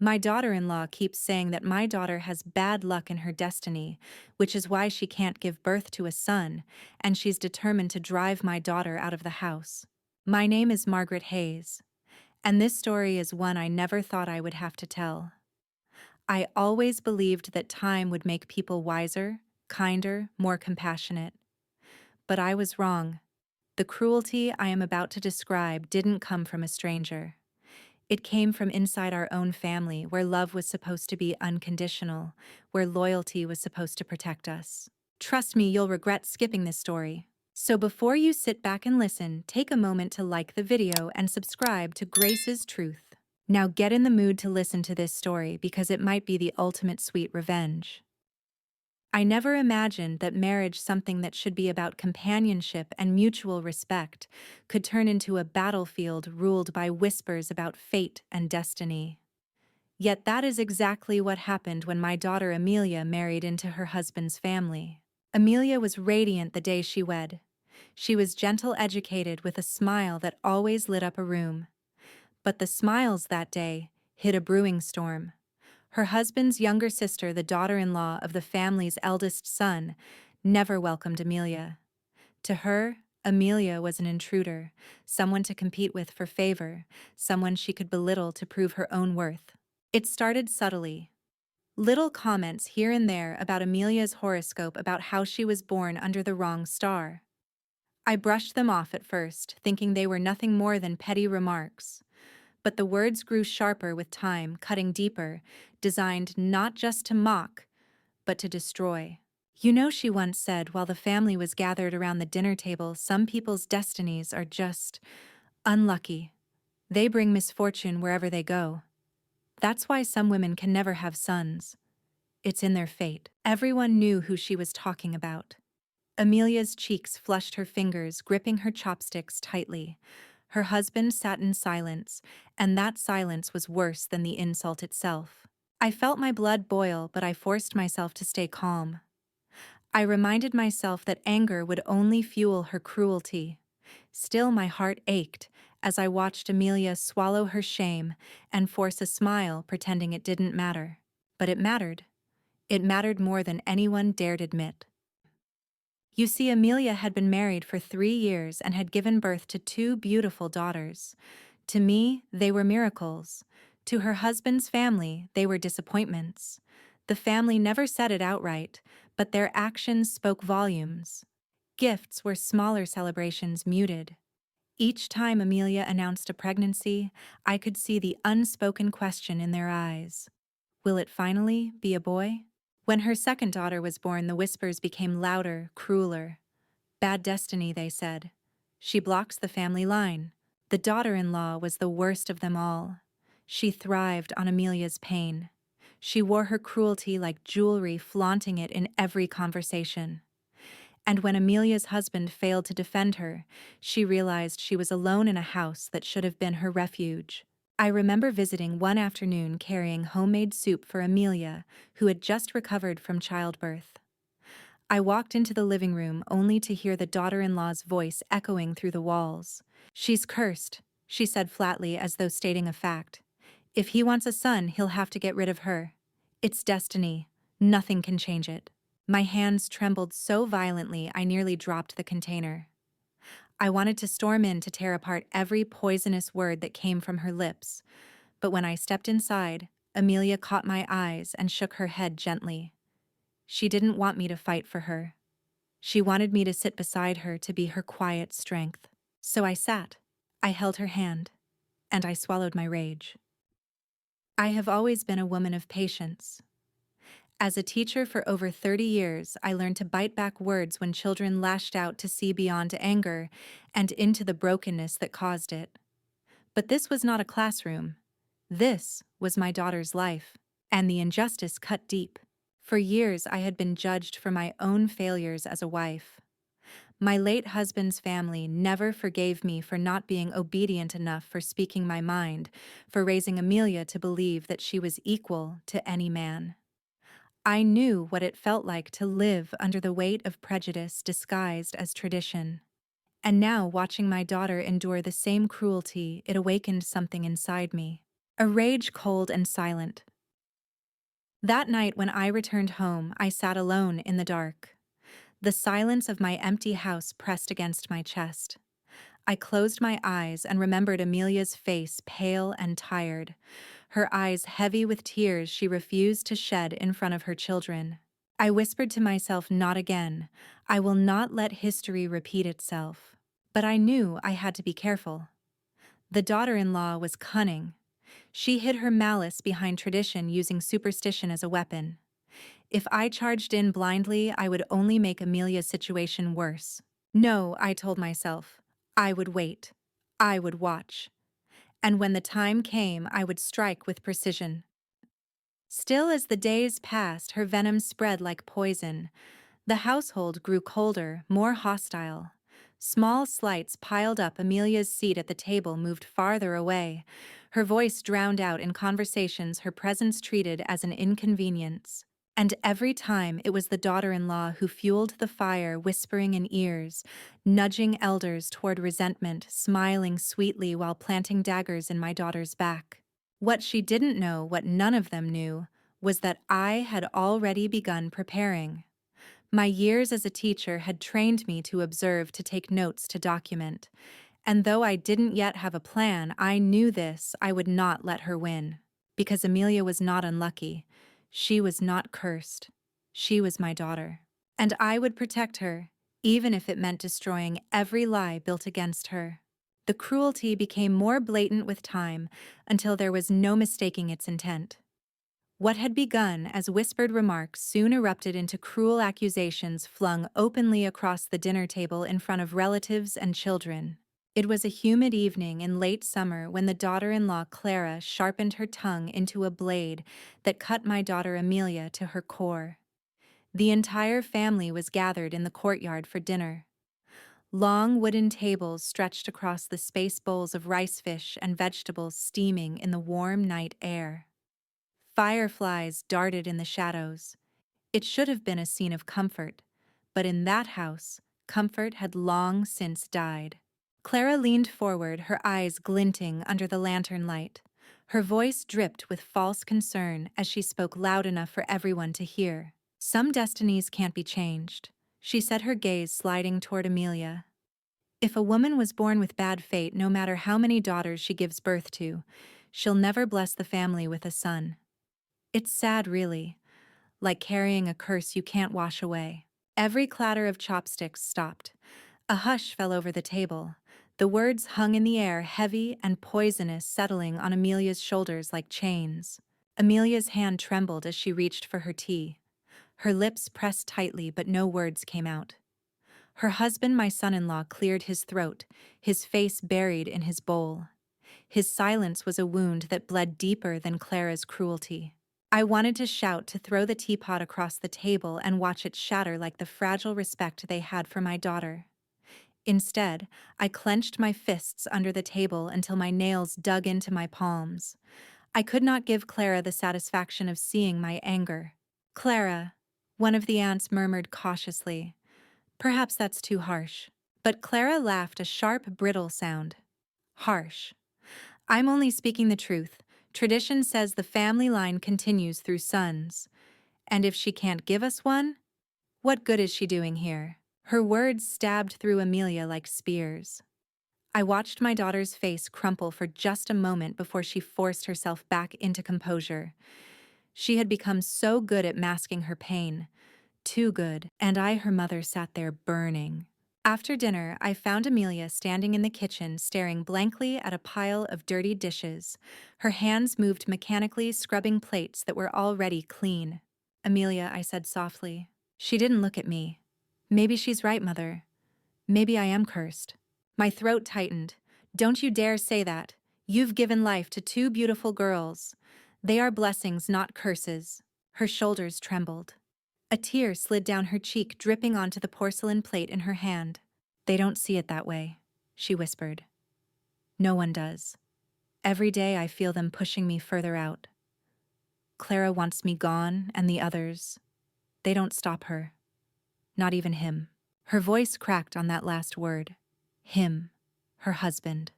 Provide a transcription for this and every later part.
My daughter-in-law keeps saying that my daughter has bad luck in her destiny, which is why she can't give birth to a son, and she's determined to drive my daughter out of the house. My name is Margaret Hayes, and this story is one I never thought I would have to tell. I always believed that time would make people wiser, kinder, more compassionate. But I was wrong. The cruelty I am about to describe didn't come from a stranger. It came from inside our own family, where love was supposed to be unconditional, where loyalty was supposed to protect us. Trust me, you'll regret skipping this story. So before you sit back and listen, take a moment to like the video and subscribe to Grace's Truth. Now get in the mood to listen to this story because it might be the ultimate sweet revenge. I never imagined that marriage, something that should be about companionship and mutual respect, could turn into a battlefield ruled by whispers about fate and destiny. Yet that is exactly what happened when my daughter Amelia married into her husband's family. Amelia was radiant the day she wed. She was gentle, educated, with a smile that always lit up a room. But the smiles that day hid a brewing storm. Her husband's younger sister, the daughter-in-law of the family's eldest son, never welcomed Amelia. To her, Amelia was an intruder, someone to compete with for favor, someone she could belittle to prove her own worth. It started subtly. Little comments here and there about Amelia's horoscope, about how she was born under the wrong star. I brushed them off at first, thinking they were nothing more than petty remarks. But the words grew sharper with time, cutting deeper, designed not just to mock, but to destroy. You know, she once said while the family was gathered around the dinner table, some people's destinies are just unlucky. They bring misfortune wherever they go. That's why some women can never have sons. It's in their fate. Everyone knew who she was talking about. Amelia's cheeks flushed, her fingers gripping her chopsticks tightly. Her husband sat in silence, and that silence was worse than the insult itself. I felt my blood boil, but I forced myself to stay calm. I reminded myself that anger would only fuel her cruelty. Still, my heart ached as I watched Amelia swallow her shame and force a smile, pretending it didn't matter. But it mattered. It mattered more than anyone dared admit. You see, Amelia had been married for 3 years and had given birth to 2 beautiful daughters. To me, they were miracles. To her husband's family, they were disappointments. The family never said it outright, but their actions spoke volumes. Gifts were smaller, celebrations muted. Each time Amelia announced a pregnancy, I could see the unspoken question in their eyes. Will it finally be a boy? When her second daughter was born, the whispers became louder, crueler. Bad destiny, they said. She blocks the family line. The daughter-in-law was the worst of them all. She thrived on Amelia's pain. She wore her cruelty like jewelry, flaunting it in every conversation. And when Amelia's husband failed to defend her, she realized she was alone in a house that should have been her refuge. I remember visiting one afternoon carrying homemade soup for Amelia, who had just recovered from childbirth. I walked into the living room only to hear the daughter-in-law's voice echoing through the walls. "She's cursed," she said flatly, as though stating a fact. "If he wants a son, he'll have to get rid of her. It's destiny. Nothing can change it." My hands trembled so violently I nearly dropped the container. I wanted to storm in to tear apart every poisonous word that came from her lips, but when I stepped inside, Amelia caught my eyes and shook her head gently. She didn't want me to fight for her. She wanted me to sit beside her, to be her quiet strength. So I sat. I held her hand, and I swallowed my rage. I have always been a woman of patience. As a teacher for over 30 years, I learned to bite back words when children lashed out, to see beyond anger and into the brokenness that caused it. But this was not a classroom. This was my daughter's life, and the injustice cut deep. For years, I had been judged for my own failures as a wife. My late husband's family never forgave me for not being obedient enough, for speaking my mind, for raising Amelia to believe that she was equal to any man. I knew what it felt like to live under the weight of prejudice disguised as tradition. And now, watching my daughter endure the same cruelty, it awakened something inside me. A rage cold and silent. That night when I returned home, I sat alone in the dark. The silence of my empty house pressed against my chest. I closed my eyes and remembered Amelia's face pale and tired, her eyes heavy with tears she refused to shed in front of her children. I whispered to myself, not again. I will not let history repeat itself. But I knew I had to be careful. The daughter-in-law was cunning. She hid her malice behind tradition, using superstition as a weapon. If I charged in blindly, I would only make Amelia's situation worse. No, I told myself. I would wait. I would watch. And when the time came, I would strike with precision. Still, as the days passed, her venom spread like poison. The household grew colder, more hostile. Small slights piled up. Amelia's seat at the table moved farther away. Her voice drowned out in conversations, her presence treated as an inconvenience. And every time it was the daughter-in-law who fueled the fire, whispering in ears, nudging elders toward resentment, smiling sweetly while planting daggers in my daughter's back. What she didn't know, what none of them knew, was that I had already begun preparing. My years as a teacher had trained me to observe, to take notes, to document. And though I didn't yet have a plan, I knew this: I would not let her win. Because Amelia was not unlucky. She was not cursed. She was my daughter. And I would protect her, even if it meant destroying every lie built against her. The cruelty became more blatant with time, until there was no mistaking its intent. What had begun as whispered remarks soon erupted into cruel accusations flung openly across the dinner table in front of relatives and children. It was a humid evening in late summer when the daughter-in-law Clara sharpened her tongue into a blade that cut my daughter Amelia to her core. The entire family was gathered in the courtyard for dinner. Long wooden tables stretched across the space, bowls of rice, fish, and vegetables steaming in the warm night air. Fireflies darted in the shadows. It should have been a scene of comfort, but in that house, comfort had long since died. Clara leaned forward, her eyes glinting under the lantern light. Her voice dripped with false concern as she spoke loud enough for everyone to hear. Some destinies can't be changed, she said, her gaze sliding toward Amelia. If a woman was born with bad fate, no matter how many daughters she gives birth to, she'll never bless the family with a son. It's sad, really, like carrying a curse you can't wash away. Every clatter of chopsticks stopped. A hush fell over the table. The words hung in the air, heavy and poisonous, settling on Amelia's shoulders like chains. Amelia's hand trembled as she reached for her tea. Her lips pressed tightly, but no words came out. Her husband, my son-in-law, cleared his throat, his face buried in his bowl. His silence was a wound that bled deeper than Clara's cruelty. I wanted to shout, to throw the teapot across the table and watch it shatter like the fragile respect they had for my daughter. Instead, I clenched my fists under the table until my nails dug into my palms. I could not give Clara the satisfaction of seeing my anger. "Clara," one of the aunts murmured cautiously. "Perhaps that's too harsh." But Clara laughed, a sharp, brittle sound. "Harsh? I'm only speaking the truth. Tradition says the family line continues through sons. And if she can't give us one, what good is she doing here?" Her words stabbed through Amelia like spears. I watched my daughter's face crumple for just a moment before she forced herself back into composure. She had become so good at masking her pain. Too good, and I, her mother, sat there burning. After dinner, I found Amelia standing in the kitchen, staring blankly at a pile of dirty dishes. Her hands moved mechanically, scrubbing plates that were already clean. "Amelia," I said softly. She didn't look at me. "Maybe she's right, Mother. Maybe I am cursed." My throat tightened. "Don't you dare say that. You've given life to two beautiful girls. They are blessings, not curses." Her shoulders trembled. A tear slid down her cheek, dripping onto the porcelain plate in her hand. "They don't see it that way," she whispered. "No one does. Every day I feel them pushing me further out. Clara wants me gone, and the others, they don't stop her. Not even him." Her voice cracked on that last word. Him. Her husband.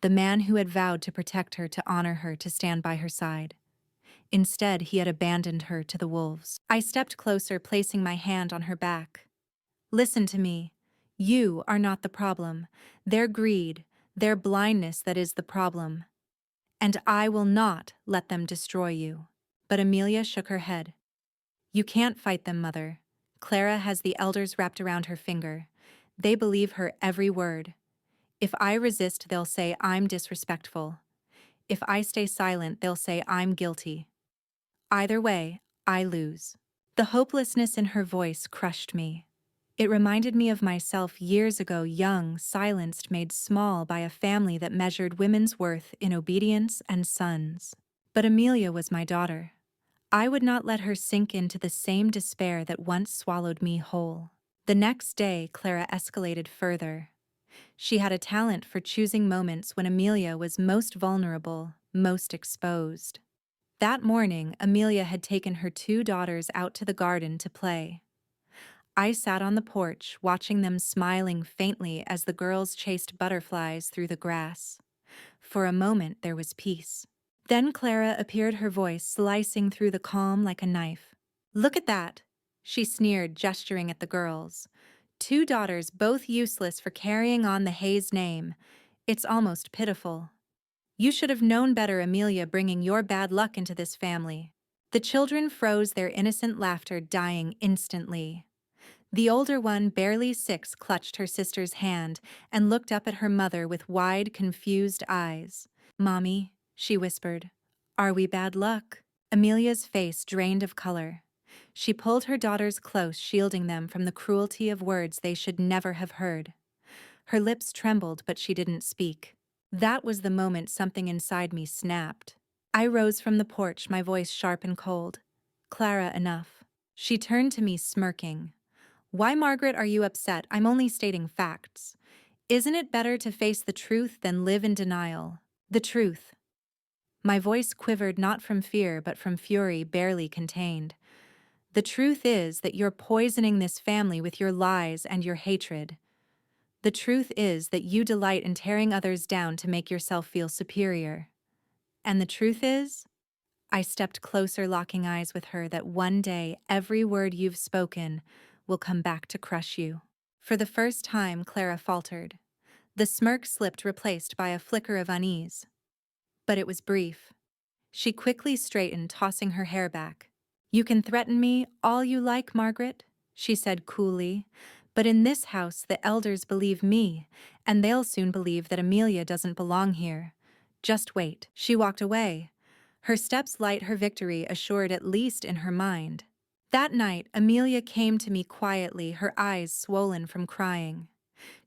the man who had vowed to protect her, to honor her, to stand by her side. Instead, he had abandoned her to the wolves. I stepped closer, placing my hand on her back. Listen to me. You are not the problem. Their greed, their blindness that is the problem. And I will not let them destroy you. But Amelia shook her head. You can't fight them, Mother. Clara has the elders wrapped around her finger. They believe her every word. If I resist, they'll say I'm disrespectful. If I stay silent, they'll say I'm guilty. Either way, I lose. The hopelessness in her voice crushed me. It reminded me of myself years ago, young, silenced, made small by a family that measured women's worth in obedience and sons. But Amelia was my daughter. I would not let her sink into the same despair that once swallowed me whole. The next day, Clara escalated further. She had a talent for choosing moments when Amelia was most vulnerable, most exposed. That morning, Amelia had taken her 2 daughters out to the garden to play. I sat on the porch, watching them, smiling faintly as the girls chased butterflies through the grass. For a moment, there was peace. Then Clara appeared, her voice slicing through the calm like a knife. Look at that, she sneered, gesturing at the girls. 2 daughters, both useless for carrying on the Hayes name. It's almost pitiful. You should have known better, Amelia, bringing your bad luck into this family. The children froze, their innocent laughter dying instantly. The older one, barely 6, clutched her sister's hand and looked up at her mother with wide, confused eyes. Mommy, she whispered, are we bad luck? Amelia's face drained of color. She pulled her daughters close, shielding them from the cruelty of words they should never have heard. Her lips trembled, but she didn't speak. That was the moment something inside me snapped. I rose from the porch, my voice sharp and cold. Clara, enough. She turned to me, smirking. Why, Margaret, are you upset? I'm only stating facts. Isn't it better to face the truth than live in denial? The truth. My voice quivered, not from fear, but from fury barely contained. The truth is that you're poisoning this family with your lies and your hatred. The truth is that you delight in tearing others down to make yourself feel superior. And the truth is, I stepped closer, locking eyes with her, that one day every word you've spoken will come back to crush you. For the first time, Clara faltered. The smirk slipped, replaced by a flicker of unease. But it was brief. She quickly straightened, tossing her hair back. You can threaten me all you like, Margaret, she said coolly, but in this house the elders believe me, and they'll soon believe that Amelia doesn't belong here. Just wait. She walked away, her steps light, her victory assured, at least in her mind. That night, Amelia came to me quietly, her eyes swollen from crying.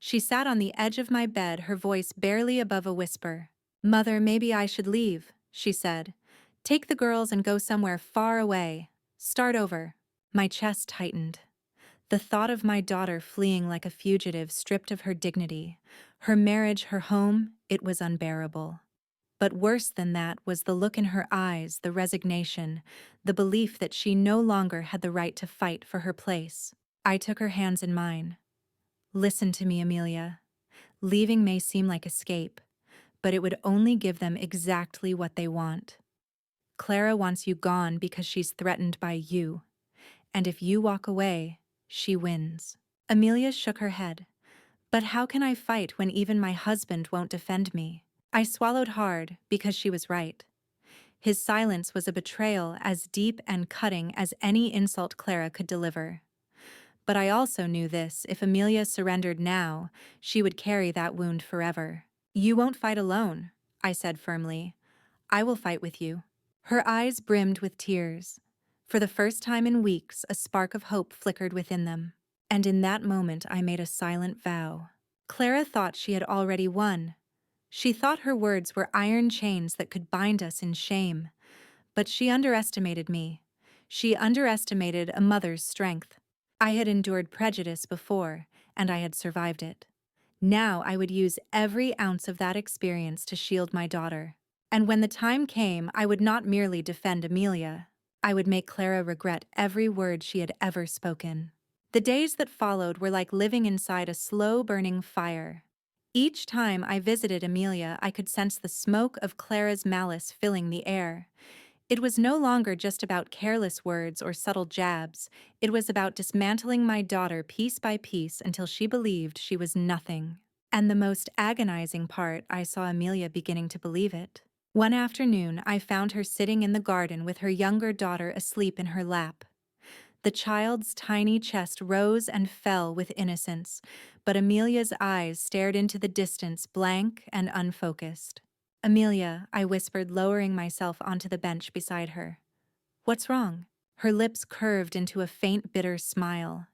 She sat on the edge of my bed, her voice barely above a whisper. Mother, maybe I should leave, she said. Take the girls and go somewhere far away. Start over. My chest tightened. The thought of my daughter fleeing like a fugitive, stripped of her dignity, her marriage, her home, it was unbearable. But worse than that was the look in her eyes, the resignation, the belief that she no longer had the right to fight for her place. I took her hands in mine. Listen to me, Amelia. Leaving may seem like escape, but it would only give them exactly what they want. Clara wants you gone because she's threatened by you, and if you walk away, she wins. Amelia shook her head. But how can I fight when even my husband won't defend me? I swallowed hard because she was right. His silence was a betrayal as deep and cutting as any insult Clara could deliver. But I also knew this: if Amelia surrendered now, she would carry that wound forever. You won't fight alone, I said firmly. I will fight with you. Her eyes brimmed with tears. For the first time in weeks, a spark of hope flickered within them. And in that moment, I made a silent vow. Clara thought she had already won. She thought her words were iron chains that could bind us in shame. But she underestimated me. She underestimated a mother's strength. I had endured prejudice before, and I had survived it. Now I would use every ounce of that experience to shield my daughter. And when the time came, I would not merely defend Amelia. I would make Clara regret every word she had ever spoken. The days that followed were like living inside a slow-burning fire. Each time I visited Amelia, I could sense the smoke of Clara's malice filling the air. It was no longer just about careless words or subtle jabs, it was about dismantling my daughter piece by piece until she believed she was nothing. And the most agonizing part, I saw Amelia beginning to believe it. One afternoon, I found her sitting in the garden with her younger daughter asleep in her lap. The child's tiny chest rose and fell with innocence, but Amelia's eyes stared into the distance, blank and unfocused. "Amelia," I whispered, lowering myself onto the bench beside her. "What's wrong?" Her lips curved into a faint, bitter smile.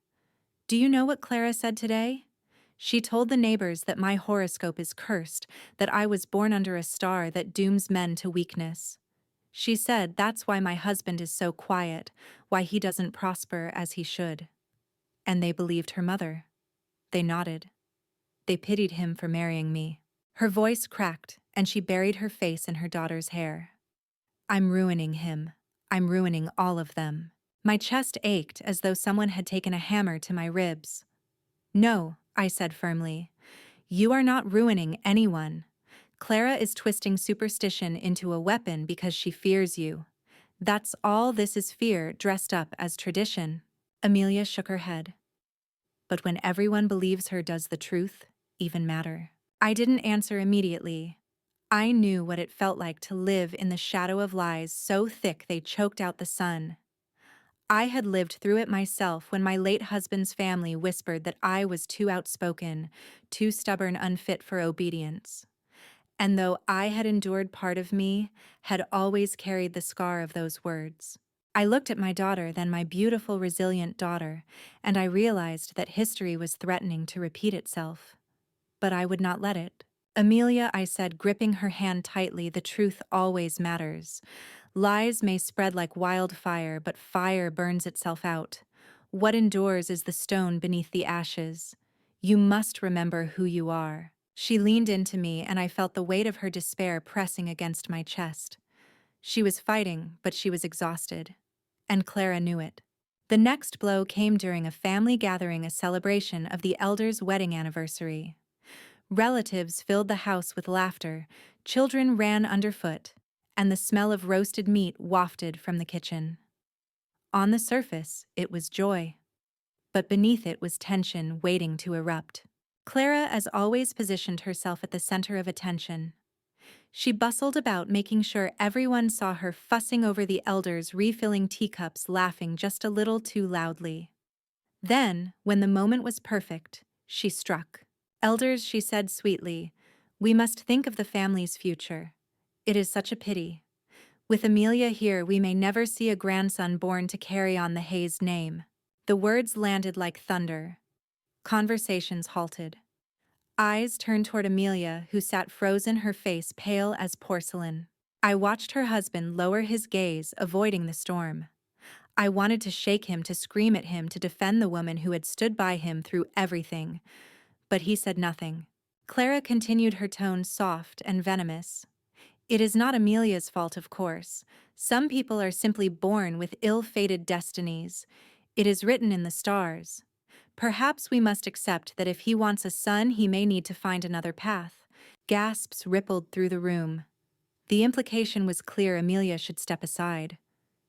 "Do you know what Clara said today? She told the neighbors that my horoscope is cursed, that I was born under a star that dooms men to weakness. She said that's why my husband is so quiet, why he doesn't prosper as he should." And they believed her mother. They nodded. They pitied him for marrying me. Her voice cracked, and she buried her face in her daughter's hair. "I'm ruining him. I'm ruining all of them." My chest ached as though someone had taken a hammer to my ribs. "No," I said firmly. "You are not ruining anyone. Clara is twisting superstition into a weapon because she fears you. That's all this is, fear dressed up as tradition." Amelia shook her head. "But when everyone believes her, does the truth even matter?" I didn't answer immediately. I knew what it felt like to live in the shadow of lies so thick they choked out the sun. I had lived through it myself when my late husband's family whispered that I was too outspoken, too stubborn, unfit for obedience. And though I had endured, part of me had always carried the scar of those words. I looked at my daughter, then my beautiful, resilient daughter, and I realized that history was threatening to repeat itself. But I would not let it. "Amelia," I said, gripping her hand tightly, "the truth always matters. Lies may spread like wildfire, but fire burns itself out. What endures is the stone beneath the ashes. You must remember who you are." She leaned into me, and I felt the weight of her despair pressing against my chest. She was fighting, but she was exhausted. And Clara knew it. The next blow came during a family gathering, a celebration of the elders' wedding anniversary. Relatives filled the house with laughter, children ran underfoot, and the smell of roasted meat wafted from the kitchen. On the surface, it was joy. But beneath it was tension waiting to erupt. Clara, as always, positioned herself at the center of attention. She bustled about, making sure everyone saw her, fussing over the elders, refilling teacups, laughing just a little too loudly. Then, when the moment was perfect, she struck. "Elders," she said sweetly, "we must think of the family's future. It is such a pity. With Amelia here, we may never see a grandson born to carry on the Hayes name." The words landed like thunder. Conversations halted. Eyes turned toward Amelia, who sat frozen, her face pale as porcelain. I watched her husband lower his gaze, avoiding the storm. I wanted to shake him, to scream at him, to defend the woman who had stood by him through everything. But he said nothing. Clara continued, her tone soft and venomous. "It is not Amelia's fault, of course. Some people are simply born with ill-fated destinies. It is written in the stars. Perhaps we must accept that if he wants a son, he may need to find another path." Gasps rippled through the room. The implication was clear: Amelia should step aside.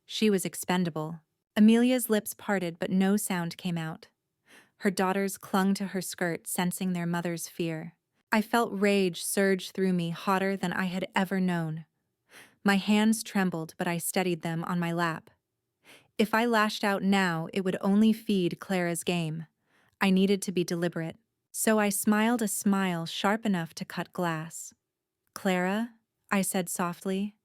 She was expendable. Amelia's lips parted, but no sound came out. Her daughters clung to her skirt, sensing their mother's fear. I felt rage surge through me, hotter than I had ever known. My hands trembled, but I steadied them on my lap. If I lashed out now, it would only feed Clara's game. I needed to be deliberate. So I smiled, a smile sharp enough to cut glass. "Clara," I said softly,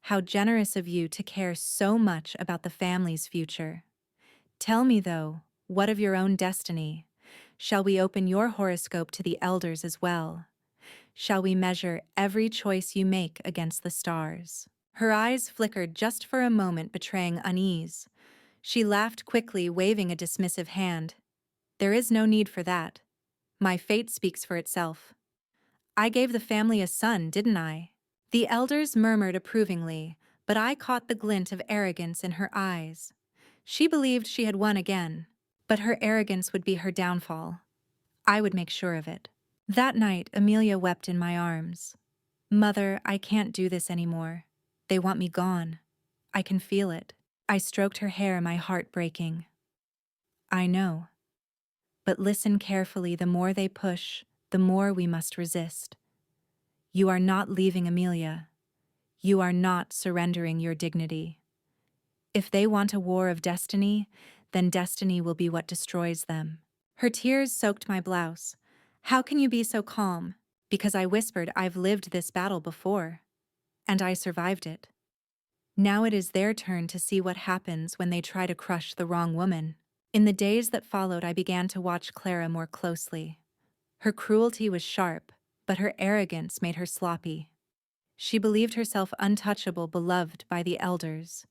"how generous of you to care so much about the family's future. Tell me, though, what of your own destiny? Shall we open your horoscope to the elders as well? Shall we measure every choice you make against the stars?" Her eyes flickered just for a moment, betraying unease. She laughed quickly, waving a dismissive hand. "There is no need for that. My fate speaks for itself. I gave the family a son, didn't I?" The elders murmured approvingly, but I caught the glint of arrogance in her eyes. She believed she had won again, but her arrogance would be her downfall. I would make sure of it. That night, Amelia wept in my arms. Mother, I can't do this anymore. They want me gone. I can feel it. I stroked her hair, my heart breaking. I know. But listen carefully, the more they push, the more we must resist. You are not leaving Amelia. You are not surrendering your dignity. If they want a war of destiny, then destiny will be what destroys them. Her tears soaked my blouse. How can you be so calm? Because I whispered, I've lived this battle before. And I survived it. Now it is their turn to see what happens when they try to crush the wrong woman. In the days that followed, I began to watch Clara more closely. Her cruelty was sharp, but her arrogance made her sloppy. She believed herself untouchable, beloved by the elders.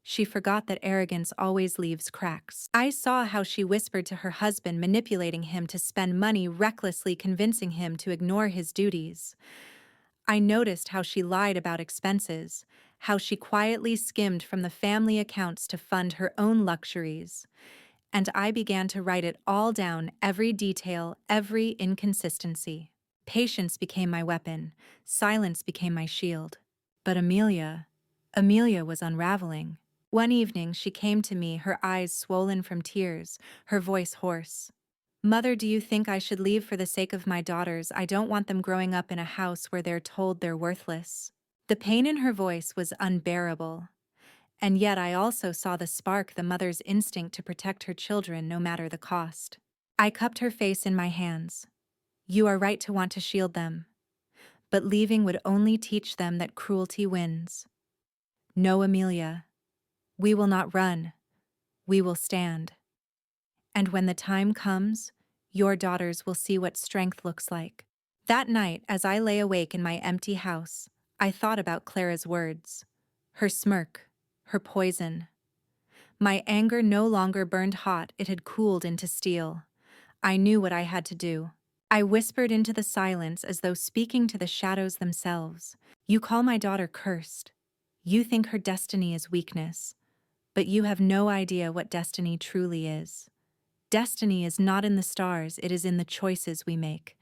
She forgot that arrogance always leaves cracks. I saw how she whispered to her husband, manipulating him to spend money, recklessly convincing him to ignore his duties. I noticed how she lied about expenses, how she quietly skimmed from the family accounts to fund her own luxuries. And I began to write it all down, every detail, every inconsistency. Patience became my weapon, silence became my shield. But Amelia was unraveling. One evening she came to me, her eyes swollen from tears, her voice hoarse. Mother, do you think I should leave for the sake of my daughters? I don't want them growing up in a house where they're told they're worthless. The pain in her voice was unbearable. And yet I also saw the spark, the mother's instinct to protect her children no matter the cost. I cupped her face in my hands. You are right to want to shield them. But leaving would only teach them that cruelty wins. No, Amelia. We will not run. We will stand. And when the time comes, your daughters will see what strength looks like. That night, as I lay awake in my empty house, I thought about Clara's words. Her smirk. Her poison. My anger no longer burned hot, it had cooled into steel. I knew what I had to do. I whispered into the silence as though speaking to the shadows themselves. You call my daughter cursed. You think her destiny is weakness. But you have no idea what destiny truly is. Destiny is not in the stars, it is in the choices we make.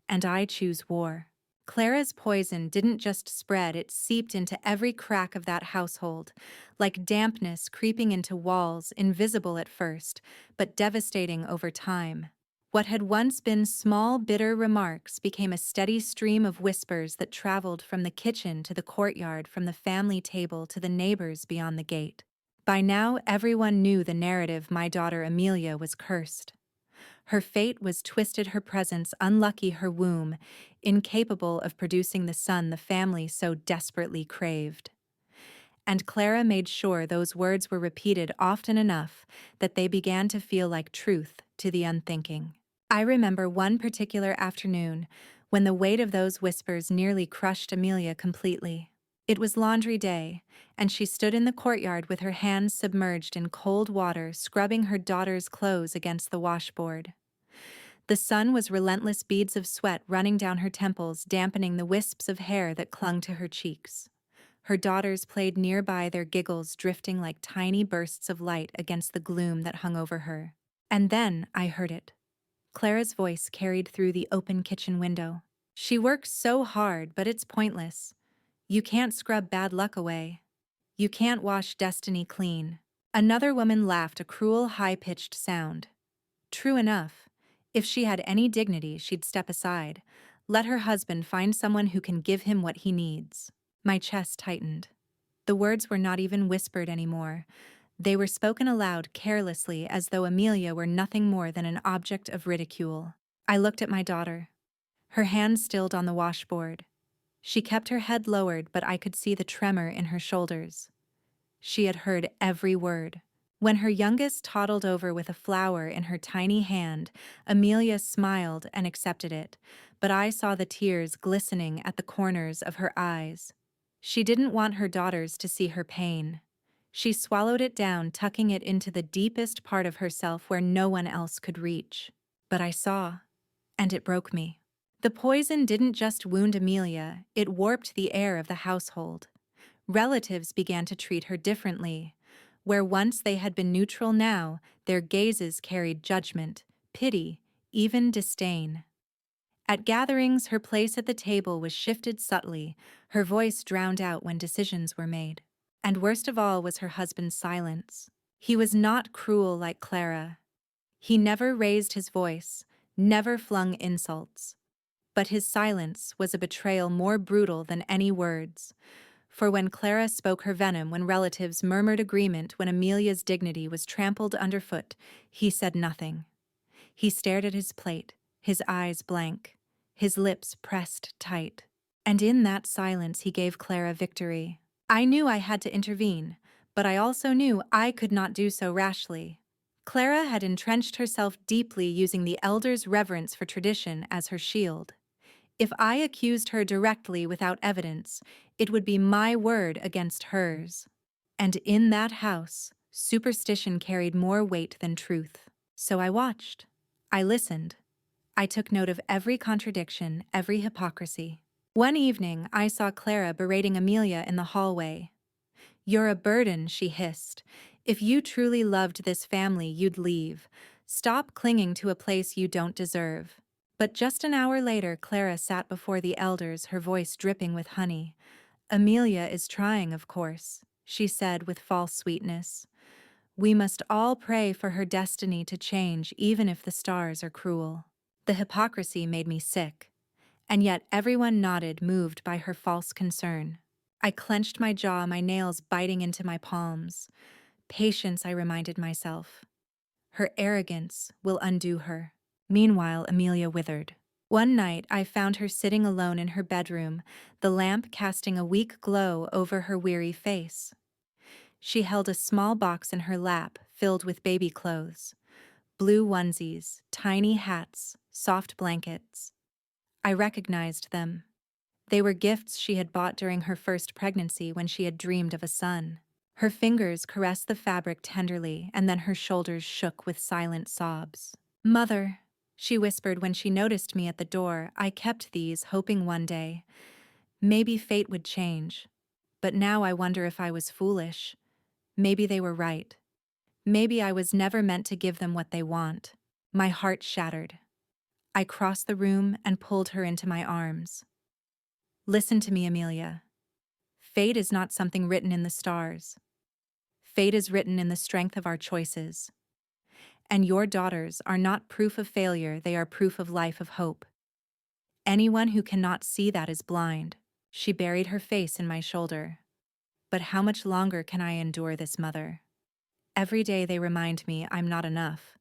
And I choose war. Clara's poison didn't just spread, it seeped into every crack of that household, like dampness creeping into walls, invisible at first, but devastating over time. What had once been small, bitter remarks became a steady stream of whispers that traveled from the kitchen to the courtyard, from the family table to the neighbors beyond the gate. By now, everyone knew the narrative. My daughter Amelia was cursed. Her fate was twisted, her presence unlucky, her womb incapable of producing the son the family so desperately craved. And Clara made sure those words were repeated often enough that they began to feel like truth to the unthinking. I remember one particular afternoon when the weight of those whispers nearly crushed Amelia completely. It was laundry day, and she stood in the courtyard with her hands submerged in cold water, scrubbing her daughter's clothes against the washboard. The sun was relentless, beads of sweat running down her temples, dampening the wisps of hair that clung to her cheeks. Her daughters played nearby, their giggles drifting like tiny bursts of light against the gloom that hung over her. And then I heard it. Clara's voice carried through the open kitchen window. She works so hard, but it's pointless. You can't scrub bad luck away. You can't wash destiny clean. Another woman laughed, a cruel, high-pitched sound. True enough. If she had any dignity, she'd step aside. Let her husband find someone who can give him what he needs. My chest tightened. The words were not even whispered anymore. They were spoken aloud, carelessly, as though Amelia were nothing more than an object of ridicule. I looked at my daughter. Her hands stilled on the washboard. She kept her head lowered, but I could see the tremor in her shoulders. She had heard every word. When her youngest toddled over with a flower in her tiny hand, Amelia smiled and accepted it, but I saw the tears glistening at the corners of her eyes. She didn't want her daughters to see her pain. She swallowed it down, tucking it into the deepest part of herself where no one else could reach. But I saw, and it broke me. The poison didn't just wound Amelia, it warped the air of the household. Relatives began to treat her differently. Where once they had been neutral, now their gazes carried judgment, pity, even disdain. At gatherings, her place at the table was shifted subtly, her voice drowned out when decisions were made. And worst of all was her husband's silence. He was not cruel like Clara. He never raised his voice, never flung insults. But his silence was a betrayal more brutal than any words. For when Clara spoke her venom, when relatives murmured agreement, when Amelia's dignity was trampled underfoot, he said nothing. He stared at his plate, his eyes blank, his lips pressed tight. And in that silence he gave Clara victory. I knew I had to intervene, but I also knew I could not do so rashly. Clara had entrenched herself deeply, using the elders' reverence for tradition as her shield. If I accused her directly without evidence, it would be my word against hers. And in that house, superstition carried more weight than truth. So I watched. I listened. I took note of every contradiction, every hypocrisy. One evening, I saw Clara berating Amelia in the hallway. "You're a burden," she hissed. "If you truly loved this family, you'd leave. Stop clinging to a place you don't deserve." But just an hour later, Clara sat before the elders, her voice dripping with honey. "Amelia is trying, of course," she said with false sweetness. "We must all pray for her destiny to change, even if the stars are cruel." The hypocrisy made me sick, and yet everyone nodded, moved by her false concern. I clenched my jaw, my nails biting into my palms. Patience, I reminded myself. Her arrogance will undo her. Meanwhile, Amelia withered. One night, I found her sitting alone in her bedroom, the lamp casting a weak glow over her weary face. She held a small box in her lap, filled with baby clothes. Blue onesies, tiny hats, soft blankets. I recognized them. They were gifts she had bought during her first pregnancy, when she had dreamed of a son. Her fingers caressed the fabric tenderly, and then her shoulders shook with silent sobs. "Mother," she whispered when she noticed me at the door, "I kept these, hoping one day maybe fate would change. But now I wonder if I was foolish. Maybe they were right. Maybe I was never meant to give them what they want." My heart shattered. I crossed the room and pulled her into my arms. "Listen to me, Amelia. Fate is not something written in the stars. Fate is written in the strength of our choices. And your daughters are not proof of failure, they are proof of life, of hope. Anyone who cannot see that is blind." She buried her face in my shoulder. "But how much longer can I endure this, Mother? Every day they remind me I'm not enough.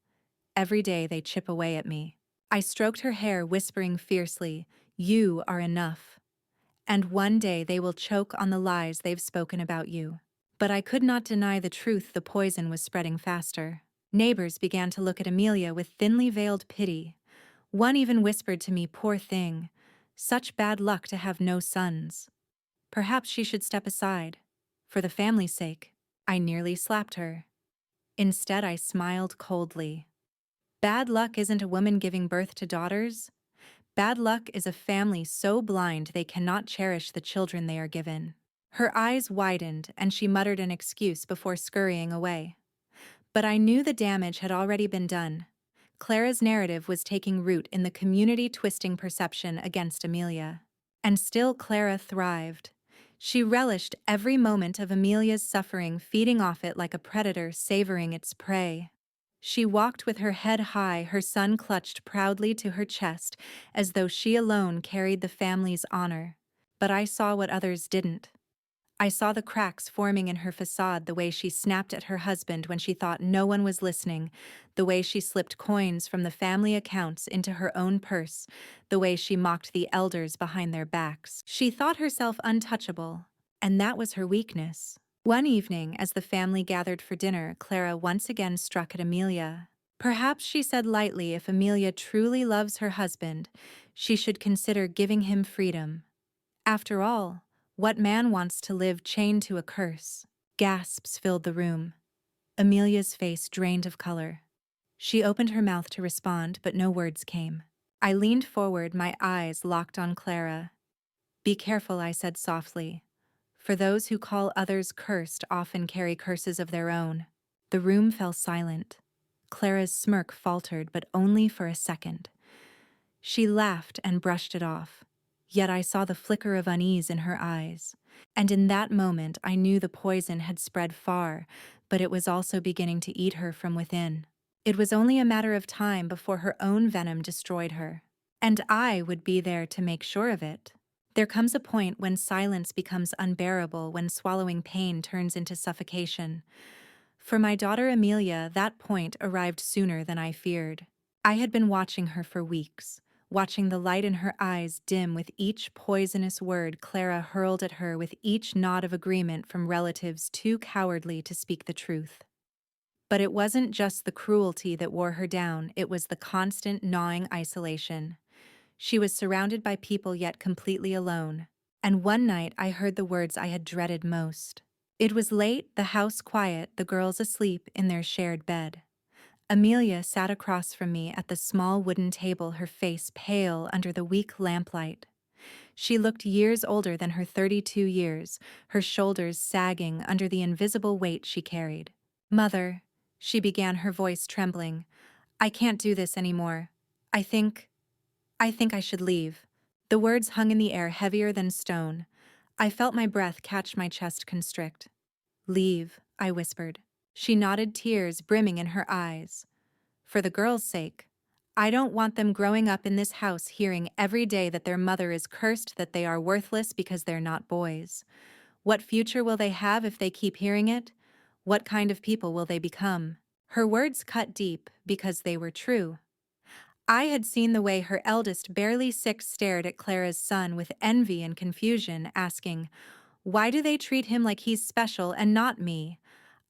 Every day they chip away at me." I stroked her hair, whispering fiercely, "You are enough. And one day they will choke on the lies they've spoken about you." But I could not deny the truth, the poison was spreading faster. Neighbors began to look at Amelia with thinly veiled pity. One even whispered to me, "Poor thing, such bad luck to have no sons. Perhaps she should step aside. For the family's sake." I nearly slapped her. Instead, I smiled coldly. Bad luck isn't a woman giving birth to daughters. Bad luck is a family so blind they cannot cherish the children they are given. Her eyes widened, and she muttered an excuse before scurrying away. But I knew the damage had already been done. Clara's narrative was taking root in the community, twisting perception against Amelia. And still Clara thrived. She relished every moment of Amelia's suffering, feeding off it like a predator savoring its prey. She walked with her head high, her son clutched proudly to her chest, as though she alone carried the family's honor. But I saw what others didn't. I saw the cracks forming in her facade, the way she snapped at her husband when she thought no one was listening, the way she slipped coins from the family accounts into her own purse, the way she mocked the elders behind their backs. She thought herself untouchable, and that was her weakness. One evening, as the family gathered for dinner, Clara once again struck at Amelia. Perhaps, she said lightly, if Amelia truly loves her husband, she should consider giving him freedom. After all, what man wants to live chained to a curse? Gasps filled the room. Amelia's face drained of color. She opened her mouth to respond, but no words came. I leaned forward, my eyes locked on Clara. "Be careful," I said softly. "For those who call others cursed often carry curses of their own." The room fell silent. Clara's smirk faltered, but only for a second. She laughed and brushed it off. Yet I saw the flicker of unease in her eyes. And in that moment I knew the poison had spread far, but it was also beginning to eat her from within. It was only a matter of time before her own venom destroyed her. And I would be there to make sure of it. There comes a point when silence becomes unbearable, when swallowing pain turns into suffocation. For my daughter Amelia, that point arrived sooner than I feared. I had been watching her for weeks, watching the light in her eyes dim with each poisonous word Clara hurled at her, with each nod of agreement from relatives too cowardly to speak the truth. But it wasn't just the cruelty that wore her down, it was the constant gnawing isolation. She was surrounded by people yet completely alone. And one night I heard the words I had dreaded most. It was late, the house quiet, the girls asleep in their shared bed. Amelia sat across from me at the small wooden table, her face pale under the weak lamplight. She looked years older than her 32 years, her shoulders sagging under the invisible weight she carried. "Mother," she began, her voice trembling, "I can't do this anymore. I think I should leave." The words hung in the air heavier than stone. I felt my breath catch my chest constrict. "Leave," I whispered. She nodded, tears brimming in her eyes. "For the girls' sake. I don't want them growing up in this house hearing every day that their mother is cursed, that they are worthless because they're not boys. What future will they have if they keep hearing it? What kind of people will they become?" Her words cut deep because they were true. I had seen the way her eldest, barely 6, stared at Clara's son with envy and confusion, asking, "Why do they treat him like he's special and not me?"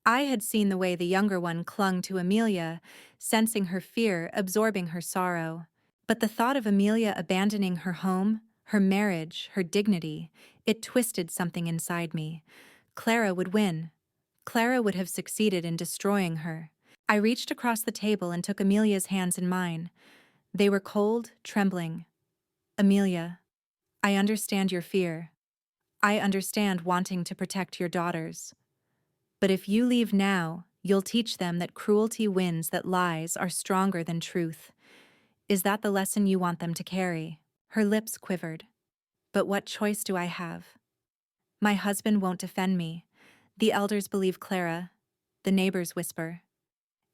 I had seen the way the younger one clung to Amelia, sensing her fear, absorbing her sorrow. But the thought of Amelia abandoning her home, her marriage, her dignity, it twisted something inside me. Clara would win. Clara would have succeeded in destroying her. I reached across the table and took Amelia's hands in mine. They were cold, trembling. "Amelia, I understand your fear. I understand wanting to protect your daughters. But if you leave now, you'll teach them that cruelty wins, that lies are stronger than truth. Is that the lesson you want them to carry?" Her lips quivered. "But what choice do I have? My husband won't defend me. The elders believe Clara. The neighbors whisper.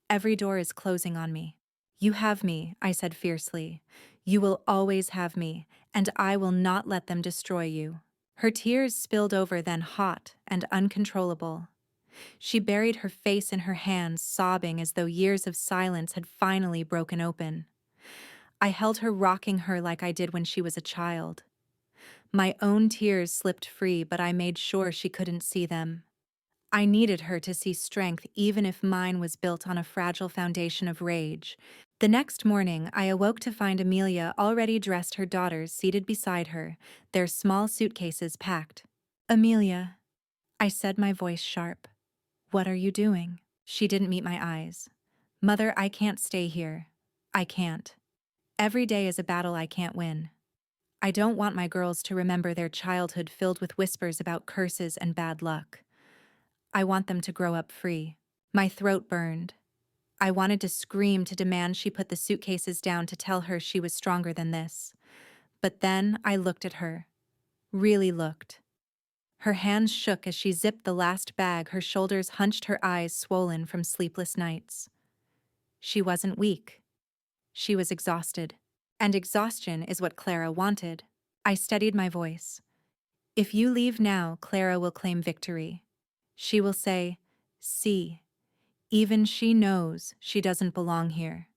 Every door is closing on me." "You have me," I said fiercely. "You will always have me, and I will not let them destroy you." Her tears spilled over, then hot and uncontrollable. She buried her face in her hands, sobbing as though years of silence had finally broken open. I held her, rocking her like I did when she was a child. My own tears slipped free, but I made sure she couldn't see them. I needed her to see strength, even if mine was built on a fragile foundation of rage. The next morning, I awoke to find Amelia already dressed, her daughters seated beside her, their small suitcases packed. "Amelia," I said, my voice sharp. "What are you doing?" She didn't meet my eyes. "Mother, I can't stay here. I can't. Every day is a battle I can't win. I don't want my girls to remember their childhood filled with whispers about curses and bad luck. I want them to grow up free." My throat burned. I wanted to scream, to demand she put the suitcases down, to tell her she was stronger than this. But then I looked at her. Really looked. Her hands shook as she zipped the last bag, her shoulders hunched, her eyes swollen from sleepless nights. She wasn't weak. She was exhausted. And exhaustion is what Clara wanted. I steadied my voice. "If you leave now, Clara will claim victory. She will say, 'See, even she knows she doesn't belong here.'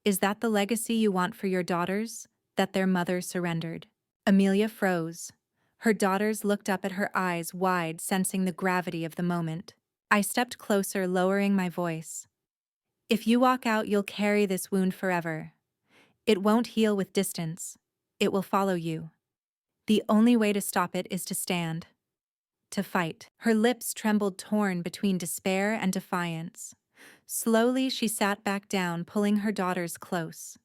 Is that the legacy you want for your daughters? That their mother surrendered?" Amelia froze. Her daughters looked up at her, eyes wide, sensing the gravity of the moment. I stepped closer, lowering my voice. "If you walk out, you'll carry this wound forever. It won't heal with distance. It will follow you. The only way to stop it is to stand. To fight." Her lips trembled, torn between despair and defiance. Slowly, she sat back down, pulling her daughters close.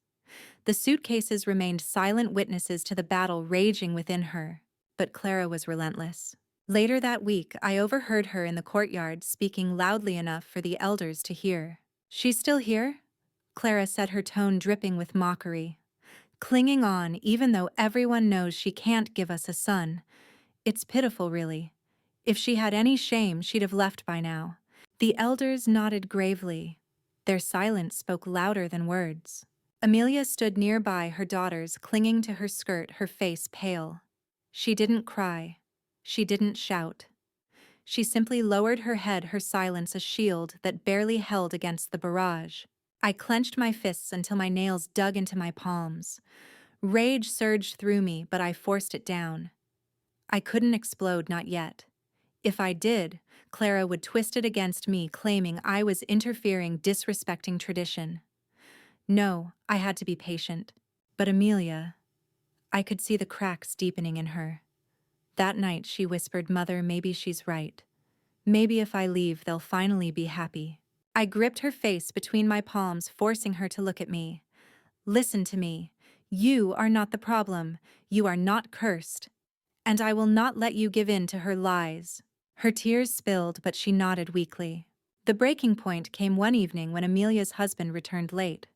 The suitcases remained silent witnesses to the battle raging within her, but Clara was relentless. Later that week, I overheard her in the courtyard, speaking loudly enough for the elders to hear. "She's still here?" Clara said, her tone dripping with mockery. clinging on even though everyone knows she can't give us a son. It's pitiful, really. If she had any shame, she'd have left by now. The elders nodded gravely. Their silence spoke louder than words. Amelia stood nearby her daughters, clinging to her skirt, her face pale. She didn't cry. She didn't shout. She simply lowered her head, her silence a shield that barely held against the barrage. I clenched my fists until my nails dug into my palms. Rage surged through me, but I forced it down. I couldn't explode, not yet. If I did, Clara would twist it against me, claiming I was interfering, disrespecting tradition. No, I had to be patient. But Amelia, I could see the cracks deepening in her. That night she whispered, "Mother, maybe she's right. Maybe if I leave, they'll finally be happy." I gripped her face between my palms, forcing her to look at me. "Listen to me. You are not the problem. You are not cursed. And I will not let you give in to her lies." Her tears spilled, but she nodded weakly. The breaking point came one evening when Amelia's husband returned late.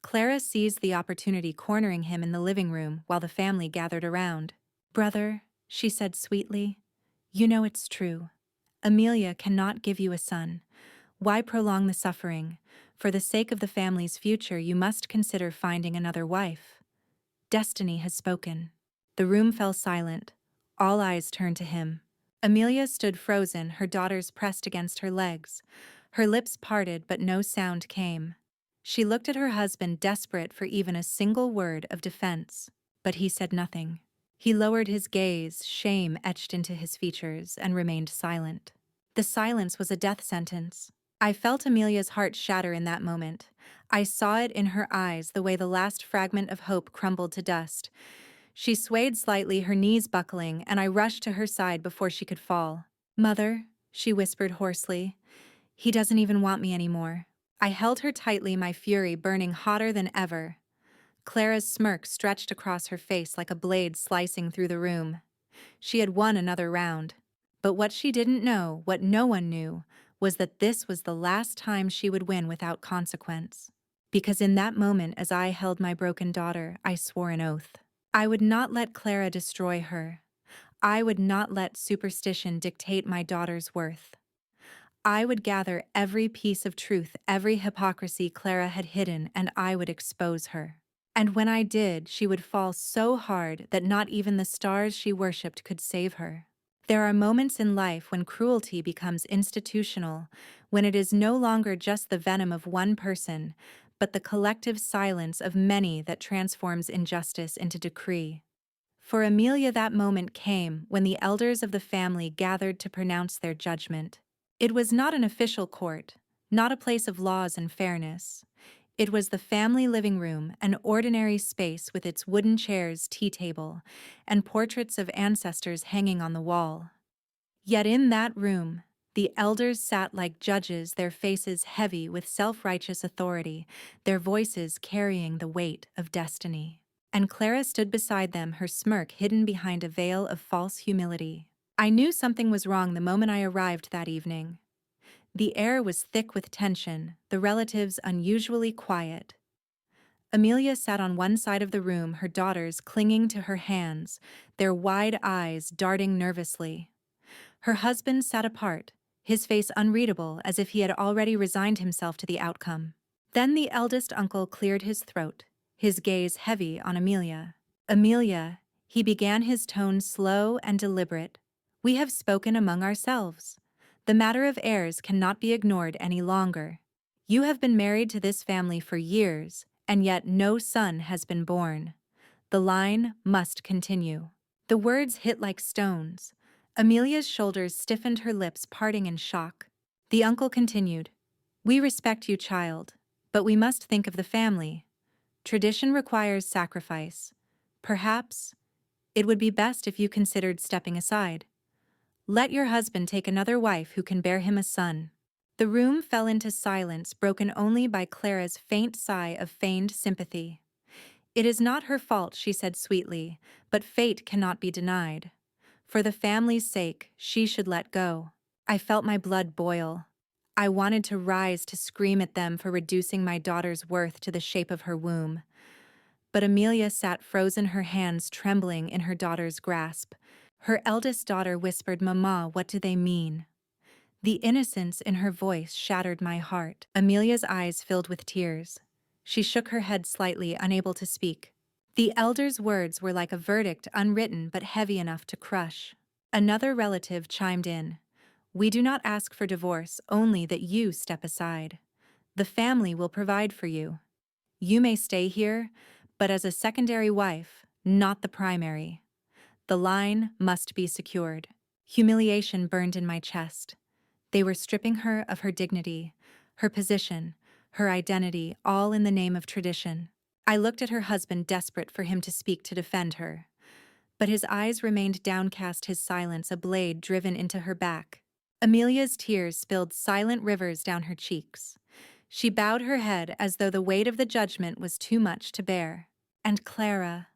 Clara seized the opportunity, cornering him in the living room while the family gathered around. "Brother," she said sweetly, "you know it's true. Amelia cannot give you a son. Why prolong the suffering? For the sake of the family's future, you must consider finding another wife. Destiny has spoken." The room fell silent. All eyes turned to him. Amelia stood frozen, her daughters pressed against her legs. Her lips parted, but no sound came. She looked at her husband, desperate for even a single word of defense. But he said nothing. He lowered his gaze, shame etched into his features, and remained silent. The silence was a death sentence. I felt Amelia's heart shatter in that moment. I saw it in her eyes, the way the last fragment of hope crumbled to dust. She swayed slightly, her knees buckling, and I rushed to her side before she could fall. "Mother," she whispered hoarsely, "he doesn't even want me anymore." I held her tightly, my fury burning hotter than ever. Clara's smirk stretched across her face like a blade slicing through the room. She had won another round. But what she didn't know, what no one knew, was that this was the last time she would win without consequence. Because in that moment, as I held my broken daughter, I swore an oath. I would not let Clara destroy her. I would not let superstition dictate my daughter's worth. I would gather every piece of truth, every hypocrisy Clara had hidden, and I would expose her. And when I did, she would fall so hard that not even the stars she worshipped could save her. There are moments in life when cruelty becomes institutional, when it is no longer just the venom of one person, but the collective silence of many that transforms injustice into decree. For Amelia, that moment came when the elders of the family gathered to pronounce their judgment. It was not an official court, not a place of laws and fairness. It was the family living room, an ordinary space with its wooden chairs, tea table, and portraits of ancestors hanging on the wall. Yet in that room, the elders sat like judges, their faces heavy with self-righteous authority, their voices carrying the weight of destiny. And Clara stood beside them, her smirk hidden behind a veil of false humility. I knew something was wrong the moment I arrived that evening. The air was thick with tension, the relatives unusually quiet. Amelia sat on one side of the room, her daughters clinging to her hands, their wide eyes darting nervously. Her husband sat apart, his face unreadable, as if he had already resigned himself to the outcome. Then the eldest uncle cleared his throat, his gaze heavy on Amelia. "Amelia," he began, his tone slow and deliberate, "we have spoken among ourselves. The matter of heirs cannot be ignored any longer. You have been married to this family for years, and yet no son has been born. The line must continue." The words hit like stones. Amelia's shoulders stiffened, her lips parting in shock. The uncle continued, "We respect you, child, but we must think of the family. Tradition requires sacrifice. Perhaps it would be best if you considered stepping aside. Let your husband take another wife who can bear him a son." The room fell into silence, broken only by Clara's faint sigh of feigned sympathy. "It is not her fault," she said sweetly, "but fate cannot be denied. For the family's sake, she should let go." I felt my blood boil. I wanted to rise, to scream at them for reducing my daughter's worth to the shape of her womb. But Amelia sat frozen, her hands trembling in her daughter's grasp. Her eldest daughter whispered, "Mama, what do they mean?" The innocence in her voice shattered my heart. Amelia's eyes filled with tears. She shook her head slightly, unable to speak. The elder's words were like a verdict, unwritten but heavy enough to crush. Another relative chimed in. "We do not ask for divorce, only that you step aside. The family will provide for you. You may stay here, but as a secondary wife, not the primary. The line must be secured." Humiliation burned in my chest. They were stripping her of her dignity, her position, her identity, all in the name of tradition. I looked at her husband, desperate for him to speak to defend her. But his eyes remained downcast, his silence a blade driven into her back. Amelia's tears spilled silent rivers down her cheeks. She bowed her head as though the weight of the judgment was too much to bear. And Clara,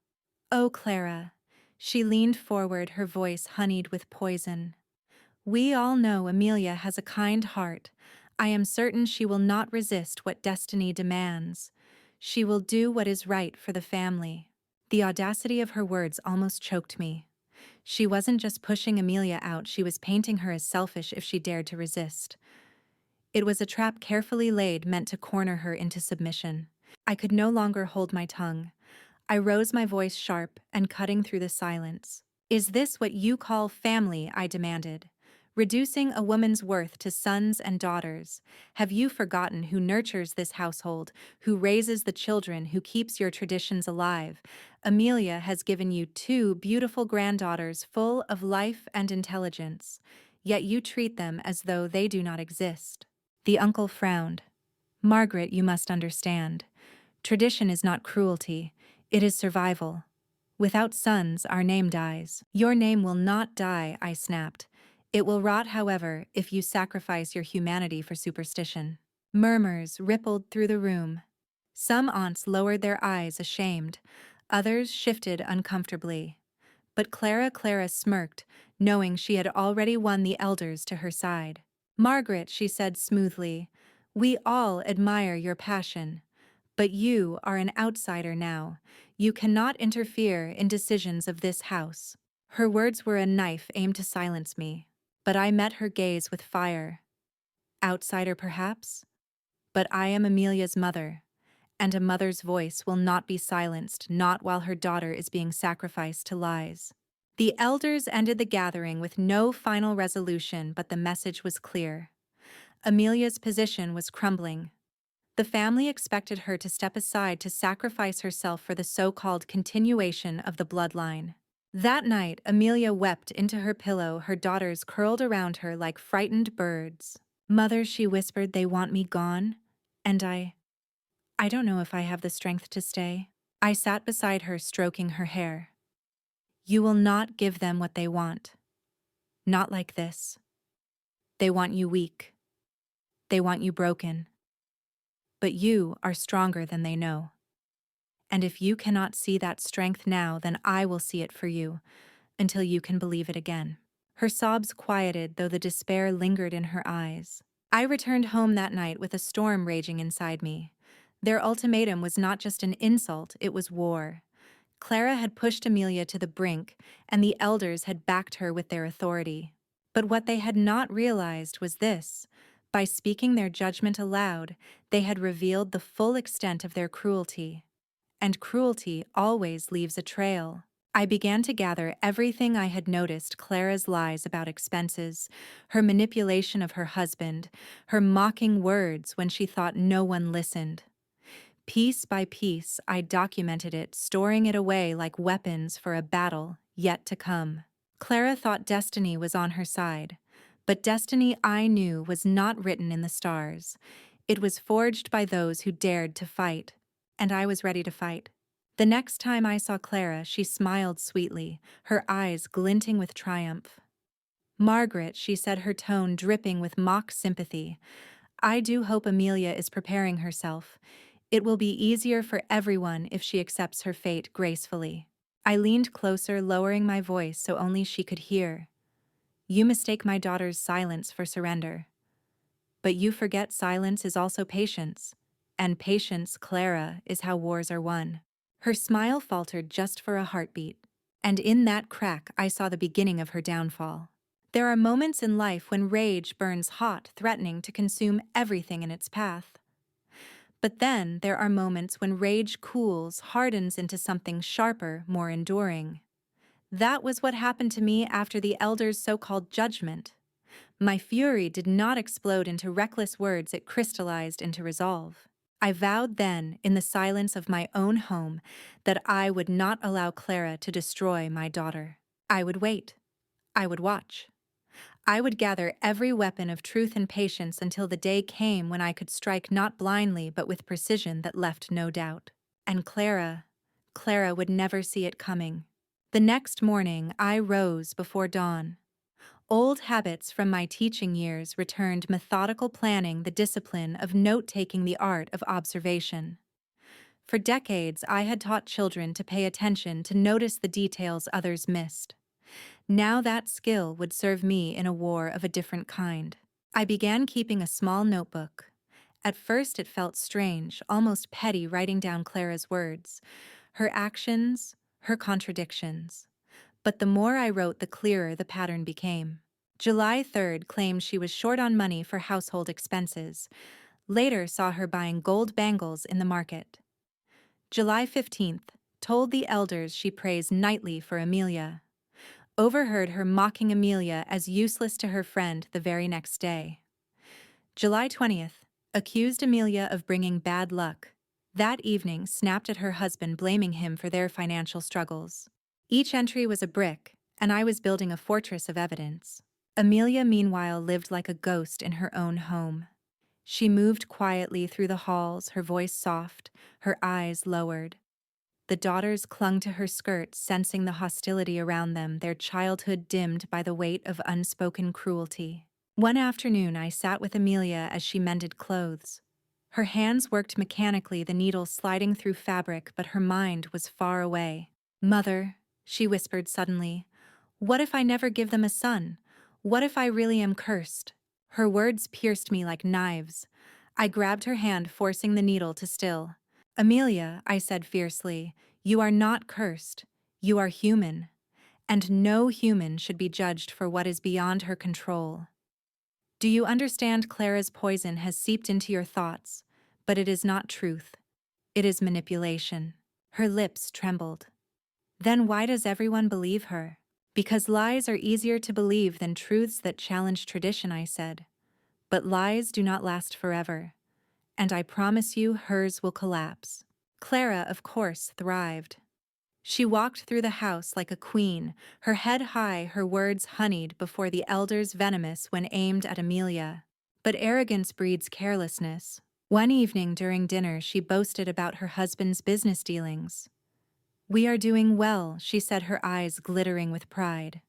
oh Clara, she leaned forward, her voice honeyed with poison. "We all know Amelia has a kind heart. I am certain she will not resist what destiny demands. She will do what is right for the family." The audacity of her words almost choked me. She wasn't just pushing Amelia out, she was painting her as selfish if she dared to resist. It was a trap carefully laid, meant to corner her into submission. I could no longer hold my tongue. I rose, my voice sharp and cutting through the silence. "Is this what you call family?" I demanded. "Reducing a woman's worth to sons and daughters? Have you forgotten who nurtures this household, who raises the children, who keeps your traditions alive? Amelia has given you 2 beautiful granddaughters full of life and intelligence, yet you treat them as though they do not exist." The uncle frowned. "Margaret, you must understand. Tradition is not cruelty, it is survival. Without sons, our name dies." "Your name will not die," I snapped. "It will rot, however, if you sacrifice your humanity for superstition." Murmurs rippled through the room. Some aunts lowered their eyes, ashamed. Others shifted uncomfortably. But Clara smirked, knowing she had already won the elders to her side. "Margaret," she said smoothly, "we all admire your passion. But you are an outsider now. You cannot interfere in decisions of this house." Her words were a knife aimed to silence me. But I met her gaze with fire. "Outsider, perhaps? But I am Amelia's mother, and a mother's voice will not be silenced, not while her daughter is being sacrificed to lies." The elders ended the gathering with no final resolution, but the message was clear. Amelia's position was crumbling. The family expected her to step aside, to sacrifice herself for the so-called continuation of the bloodline. That night, Amelia wept into her pillow, her daughters curled around her like frightened birds. "Mother," she whispered, "they want me gone. And I don't know if I have the strength to stay." I sat beside her, stroking her hair. "You will not give them what they want. Not like this. They want you weak. They want you broken. But you are stronger than they know. And if you cannot see that strength now, then I will see it for you, until you can believe it again." Her sobs quieted, though the despair lingered in her eyes. I returned home that night with a storm raging inside me. Their ultimatum was not just an insult, it was war. Clara had pushed Amelia to the brink, and the elders had backed her with their authority. But what they had not realized was this: by speaking their judgment aloud, they had revealed the full extent of their cruelty. And cruelty always leaves a trail. I began to gather everything I had noticed: Clara's lies about expenses, her manipulation of her husband, her mocking words when she thought no one listened. Piece by piece, I documented it, storing it away like weapons for a battle yet to come. Clara thought destiny was on her side, but destiny, I knew, was not written in the stars. It was forged by those who dared to fight, and I was ready to fight. The next time I saw Clara, she smiled sweetly, her eyes glinting with triumph. "Margaret," she said, her tone dripping with mock sympathy, "I do hope Amelia is preparing herself. It will be easier for everyone if she accepts her fate gracefully." I leaned closer, lowering my voice so only she could hear. "You mistake my daughter's silence for surrender. But you forget silence is also patience. And patience, Clara, is how wars are won." Her smile faltered just for a heartbeat, and in that crack I saw the beginning of her downfall. There are moments in life when rage burns hot, threatening to consume everything in its path. But then there are moments when rage cools, hardens into something sharper, more enduring. That was what happened to me after the elders' so-called judgment. My fury did not explode into reckless words, it crystallized into resolve. I vowed then, in the silence of my own home, that I would not allow Clara to destroy my daughter. I would wait. I would watch. I would gather every weapon of truth and patience until the day came when I could strike not blindly but with precision that left no doubt. And Clara would never see it coming. The next morning I rose before dawn. Old habits from my teaching years returned: methodical planning, the discipline of note-taking, the art of observation. For decades I had taught children to pay attention, to notice the details others missed. Now that skill would serve me in a war of a different kind. I began keeping a small notebook. At first it felt strange, almost petty, writing down Clara's words, her actions, her contradictions. But the more I wrote, the clearer the pattern became. July 3rd claimed she was short on money for household expenses. Later saw her buying gold bangles in the market. July 15th told the elders she prays nightly for Amelia. Overheard her mocking Amelia as useless to her friend the very next day. July 20th accused Amelia of bringing bad luck. That evening snapped at her husband, blaming him for their financial struggles. Each entry was a brick, and I was building a fortress of evidence. Amelia, meanwhile, lived like a ghost in her own home. She moved quietly through the halls, her voice soft, her eyes lowered. The daughters clung to her skirts, sensing the hostility around them, their childhood dimmed by the weight of unspoken cruelty. One afternoon I sat with Amelia as she mended clothes. Her hands worked mechanically, the needles sliding through fabric, but her mind was far away. "Mother," she whispered suddenly, "what if I never give them a son? What if I really am cursed?" Her words pierced me like knives. I grabbed her hand, forcing the needle to still. "Amelia," I said fiercely, "you are not cursed. You are human. And no human should be judged for what is beyond her control. Do you understand? Clara's poison has seeped into your thoughts, but it is not truth. It is manipulation." Her lips trembled. "Then why does everyone believe her?" "Because lies are easier to believe than truths that challenge tradition," I said. "But lies do not last forever. And I promise you hers will collapse." Clara, of course, thrived. She walked through the house like a queen, her head high, her words honeyed before the elders, venomous when aimed at Amelia. But arrogance breeds carelessness. One evening during dinner she boasted about her husband's business dealings. "We are doing well," she said, her eyes glittering with pride.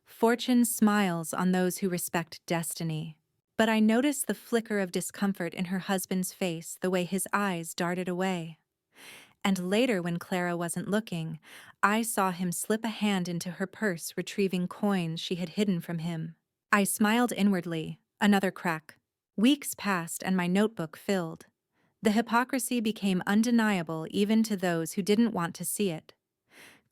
"Fortune smiles on those who respect destiny." But I noticed the flicker of discomfort in her husband's face, the way his eyes darted away. And later, when Clara wasn't looking, I saw him slip a hand into her purse, retrieving coins she had hidden from him. I smiled inwardly. Another crack. Weeks passed and my notebook filled. The hypocrisy became undeniable even to those who didn't want to see it.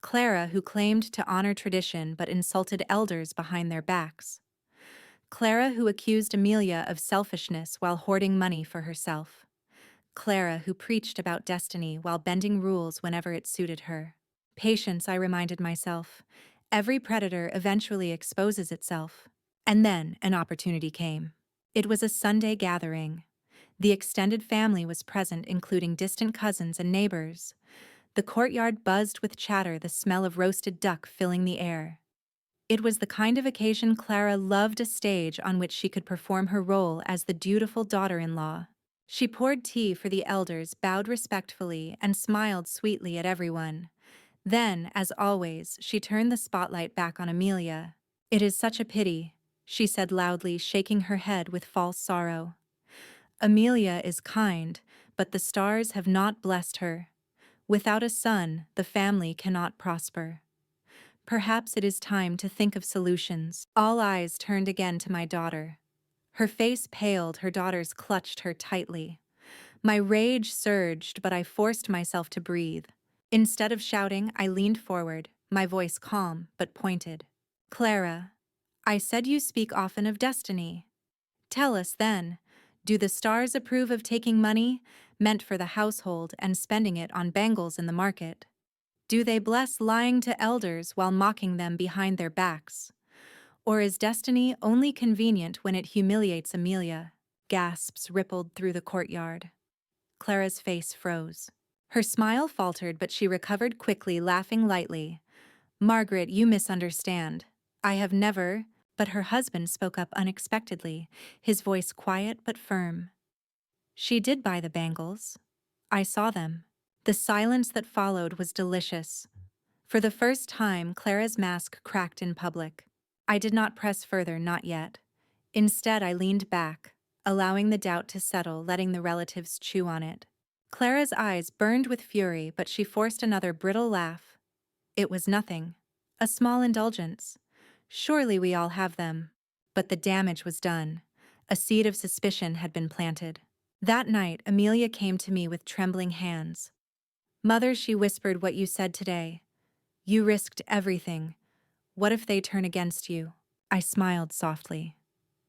Clara, who claimed to honor tradition but insulted elders behind their backs. Clara, who accused Amelia of selfishness while hoarding money for herself. Clara, who preached about destiny while bending rules whenever it suited her. Patience, I reminded myself. Every predator eventually exposes itself. And then an opportunity came. It was a Sunday gathering. The extended family was present, including distant cousins and neighbors. The courtyard buzzed with chatter, the smell of roasted duck filling the air. It was the kind of occasion Clara loved, a stage on which she could perform her role as the dutiful daughter-in-law. She poured tea for the elders, bowed respectfully, and smiled sweetly at everyone. Then, as always, she turned the spotlight back on Amelia. "It is such a pity," she said loudly, shaking her head with false sorrow. "Amelia is kind, but the stars have not blessed her. Without a son, the family cannot prosper. Perhaps it is time to think of solutions." All eyes turned again to my daughter. Her face paled, her daughters clutched her tightly. My rage surged, but I forced myself to breathe. Instead of shouting, I leaned forward, my voice calm but pointed. Clara, I said you speak often of destiny. Tell us then, do the stars approve of taking money, meant for the household, and spending it on bangles in the market? Do they bless lying to elders while mocking them behind their backs? Or is destiny only convenient when it humiliates Amelia? Gasps rippled through the courtyard. Clara's face froze. Her smile faltered, but she recovered quickly, laughing lightly. Margaret, you misunderstand. I have never. But her husband spoke up unexpectedly, his voice quiet but firm. She did buy the bangles. I saw them. The silence that followed was delicious. For the first time, Clara's mask cracked in public. I did not press further, not yet. Instead, I leaned back, allowing the doubt to settle, letting the relatives chew on it. Clara's eyes burned with fury, but she forced another brittle laugh. It was nothing. A small indulgence. Surely we all have them. But the damage was done. A seed of suspicion had been planted. That night, Amelia came to me with trembling hands. Mother, she whispered, what you said today. You risked everything. What if they turn against you? I smiled softly.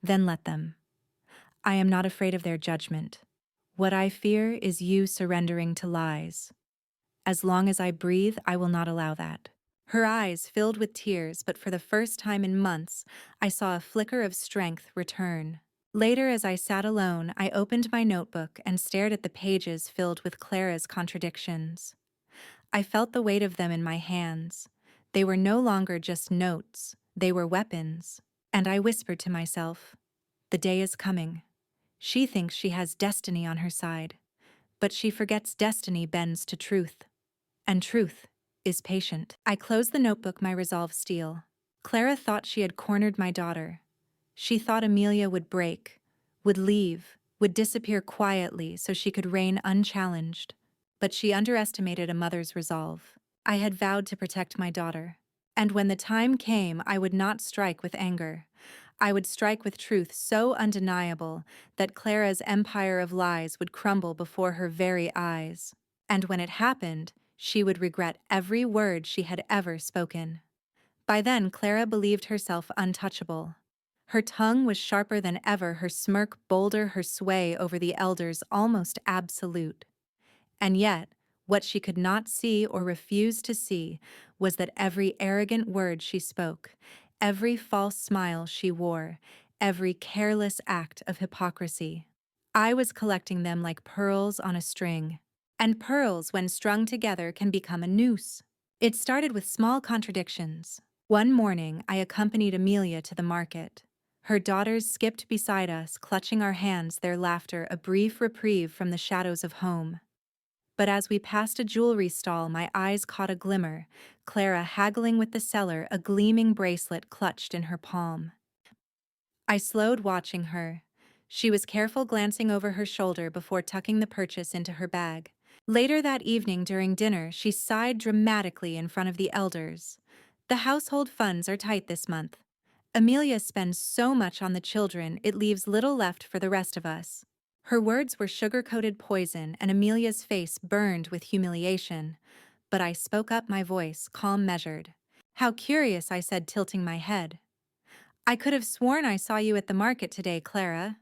Then let them. I am not afraid of their judgment. What I fear is you surrendering to lies. As long as I breathe, I will not allow that. Her eyes filled with tears, but for the first time in months, I saw a flicker of strength return. Later, as I sat alone, I opened my notebook and stared at the pages filled with Clara's contradictions. I felt the weight of them in my hands. They were no longer just notes, they were weapons. And I whispered to myself, the day is coming. She thinks she has destiny on her side, but she forgets destiny bends to truth. And truth is patient. I closed the notebook, my resolve steel. Clara thought she had cornered my daughter. She thought Amelia would break, would leave, would disappear quietly so she could reign unchallenged. But she underestimated a mother's resolve. I had vowed to protect my daughter. And when the time came, I would not strike with anger. I would strike with truth so undeniable that Clara's empire of lies would crumble before her very eyes. And when it happened, she would regret every word she had ever spoken. By then, Clara believed herself untouchable. Her tongue was sharper than ever, her smirk bolder, her sway over the elders almost absolute. And yet, what she could not see or refuse to see was that every arrogant word she spoke, every false smile she wore, every careless act of hypocrisy, I was collecting them like pearls on a string. And pearls, when strung together, can become a noose. It started with small contradictions. One morning, I accompanied Amelia to the market. Her daughters skipped beside us, clutching our hands, their laughter a brief reprieve from the shadows of home. But as we passed a jewelry stall, my eyes caught a glimmer, Clara haggling with the seller, a gleaming bracelet clutched in her palm. I slowed, watching her. She was careful, glancing over her shoulder before tucking the purchase into her bag. Later that evening during dinner, she sighed dramatically in front of the elders. The household funds are tight this month. Amelia spends so much on the children, it leaves little left for the rest of us. Her words were sugar-coated poison, and Amelia's face burned with humiliation. But I spoke up, my voice calm, measured. How curious, I said, tilting my head. I could have sworn I saw you at the market today, Clara.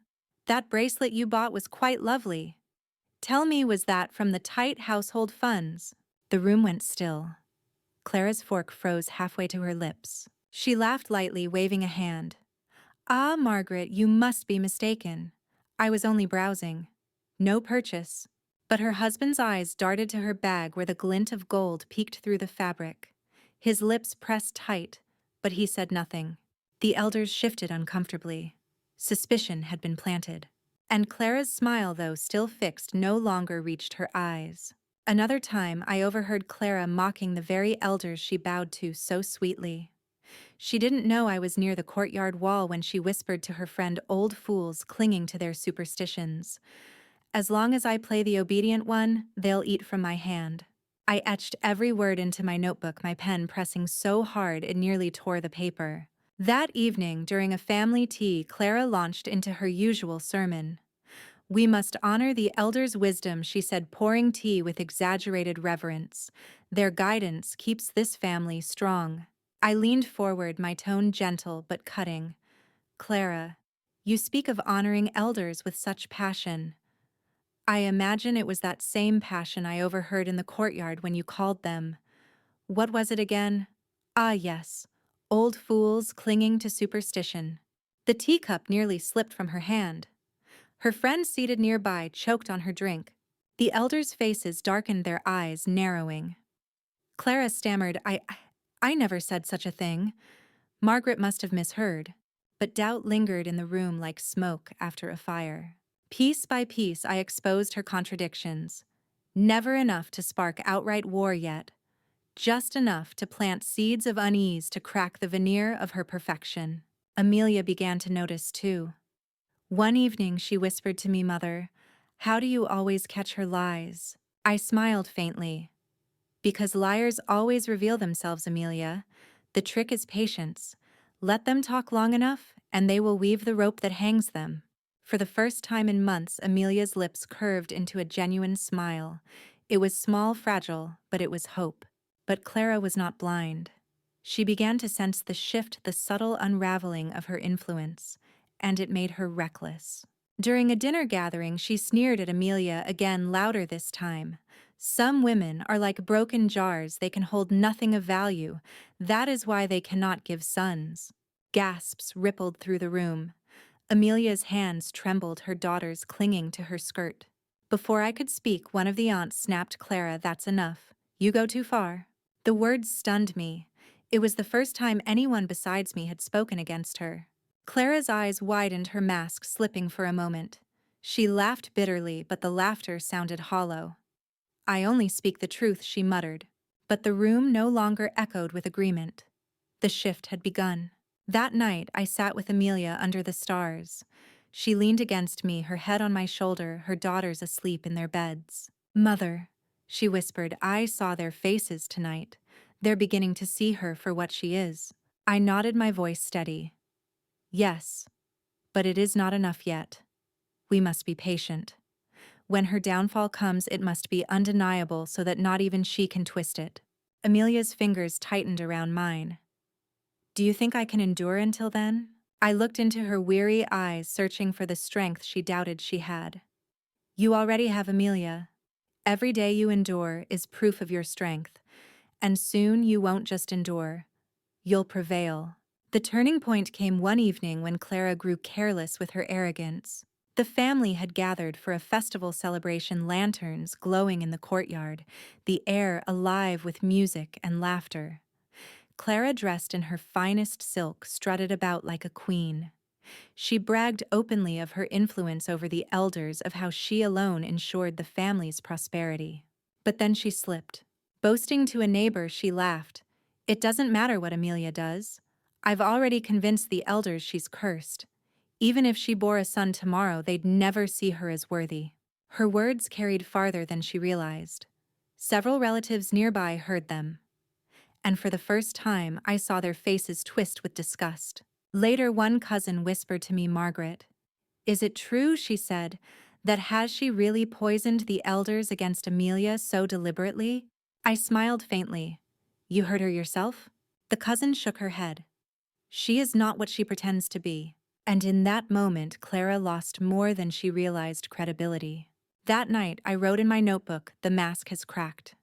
That bracelet you bought was quite lovely. Tell me, was that from the tight household funds? The room went still. Clara's fork froze halfway to her lips. She laughed lightly, waving a hand. Ah, Margaret, you must be mistaken. I was only browsing. No purchase. But her husband's eyes darted to her bag where the glint of gold peeked through the fabric. His lips pressed tight, but he said nothing. The elders shifted uncomfortably. Suspicion had been planted. And Clara's smile, though still fixed, no longer reached her eyes. Another time, I overheard Clara mocking the very elders she bowed to so sweetly. She didn't know I was near the courtyard wall when she whispered to her friend, old fools clinging to their superstitions. As long as I play the obedient one, they'll eat from my hand. I etched every word into my notebook, my pen pressing so hard it nearly tore the paper. That evening, during a family tea, Clara launched into her usual sermon. We must honor the elders' wisdom, she said, pouring tea with exaggerated reverence. Their guidance keeps this family strong. I leaned forward, my tone gentle but cutting. Clara, you speak of honoring elders with such passion. I imagine it was that same passion I overheard in the courtyard when you called them. What was it again? Ah, yes. Old fools clinging to superstition. The teacup nearly slipped from her hand. Her friend seated nearby choked on her drink. The elders' faces darkened, their eyes narrowing. Clara stammered, I never said such a thing. Margaret must have misheard. But doubt lingered in the room like smoke after a fire. Piece by piece, I exposed her contradictions. Never enough to spark outright war yet. Just enough to plant seeds of unease to crack the veneer of her perfection. Amelia began to notice too. One evening she whispered to me, Mother, how do you always catch her lies? I smiled faintly. Because liars always reveal themselves, Amelia. The trick is patience. Let them talk long enough, and they will weave the rope that hangs them. For the first time in months, Amelia's lips curved into a genuine smile. It was small, fragile, but it was hope. But Clara was not blind. She began to sense the shift, the subtle unraveling of her influence, and it made her reckless. During a dinner gathering, she sneered at Amelia again, louder this time. Some women are like broken jars, they can hold nothing of value. That is why they cannot give sons. Gasps rippled through the room. Amelia's hands trembled, her daughters clinging to her skirt. Before I could speak, one of the aunts snapped, Clara, that's enough. You go too far. The words stunned me. It was the first time anyone besides me had spoken against her. Clara's eyes widened, her mask slipping for a moment. She laughed bitterly, but the laughter sounded hollow. I only speak the truth, she muttered. But the room no longer echoed with agreement. The shift had begun. That night, I sat with Amelia under the stars. She leaned against me, her head on my shoulder, her daughters asleep in their beds. Mother, she whispered, I saw their faces tonight. They're beginning to see her for what she is. I nodded, my voice steady. Yes, but it is not enough yet. We must be patient. When her downfall comes, it must be undeniable so that not even she can twist it. Amelia's fingers tightened around mine. Do you think I can endure until then? I looked into her weary eyes, searching for the strength she doubted she had. You already have, Amelia. Every day you endure is proof of your strength, and soon you won't just endure. You'll prevail. The turning point came one evening when Clara grew careless with her arrogance. The family had gathered for a festival celebration, lanterns glowing in the courtyard, the air alive with music and laughter. Clara, dressed in her finest silk, strutted about like a queen. She bragged openly of her influence over the elders, of how she alone ensured the family's prosperity. But then she slipped. Boasting to a neighbor, she laughed. It doesn't matter what Amelia does. I've already convinced the elders she's cursed. Even if she bore a son tomorrow, they'd never see her as worthy. Her words carried farther than she realized. Several relatives nearby heard them, and for the first time I saw their faces twist with disgust. Later, one cousin whispered to me, Margaret, is it true, she said, that has she really poisoned the elders against Amelia so deliberately? I smiled faintly. You heard her yourself? The cousin shook her head. She is not what she pretends to be. And in that moment, Clara lost more than she realized credibility. That night, I wrote in my notebook, the mask has cracked.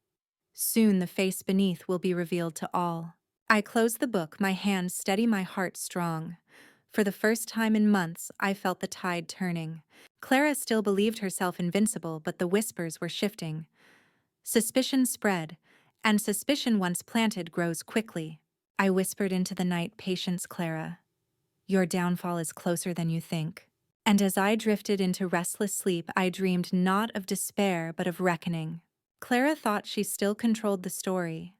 Soon the face beneath will be revealed to all. I closed the book, my hand steady, my heart strong. For the first time in months, I felt the tide turning. Clara still believed herself invincible, but the whispers were shifting. Suspicion spread, and suspicion once planted grows quickly. I whispered into the night, patience, Clara. Your downfall is closer than you think. And as I drifted into restless sleep, I dreamed not of despair, but of reckoning. Clara thought she still controlled the story.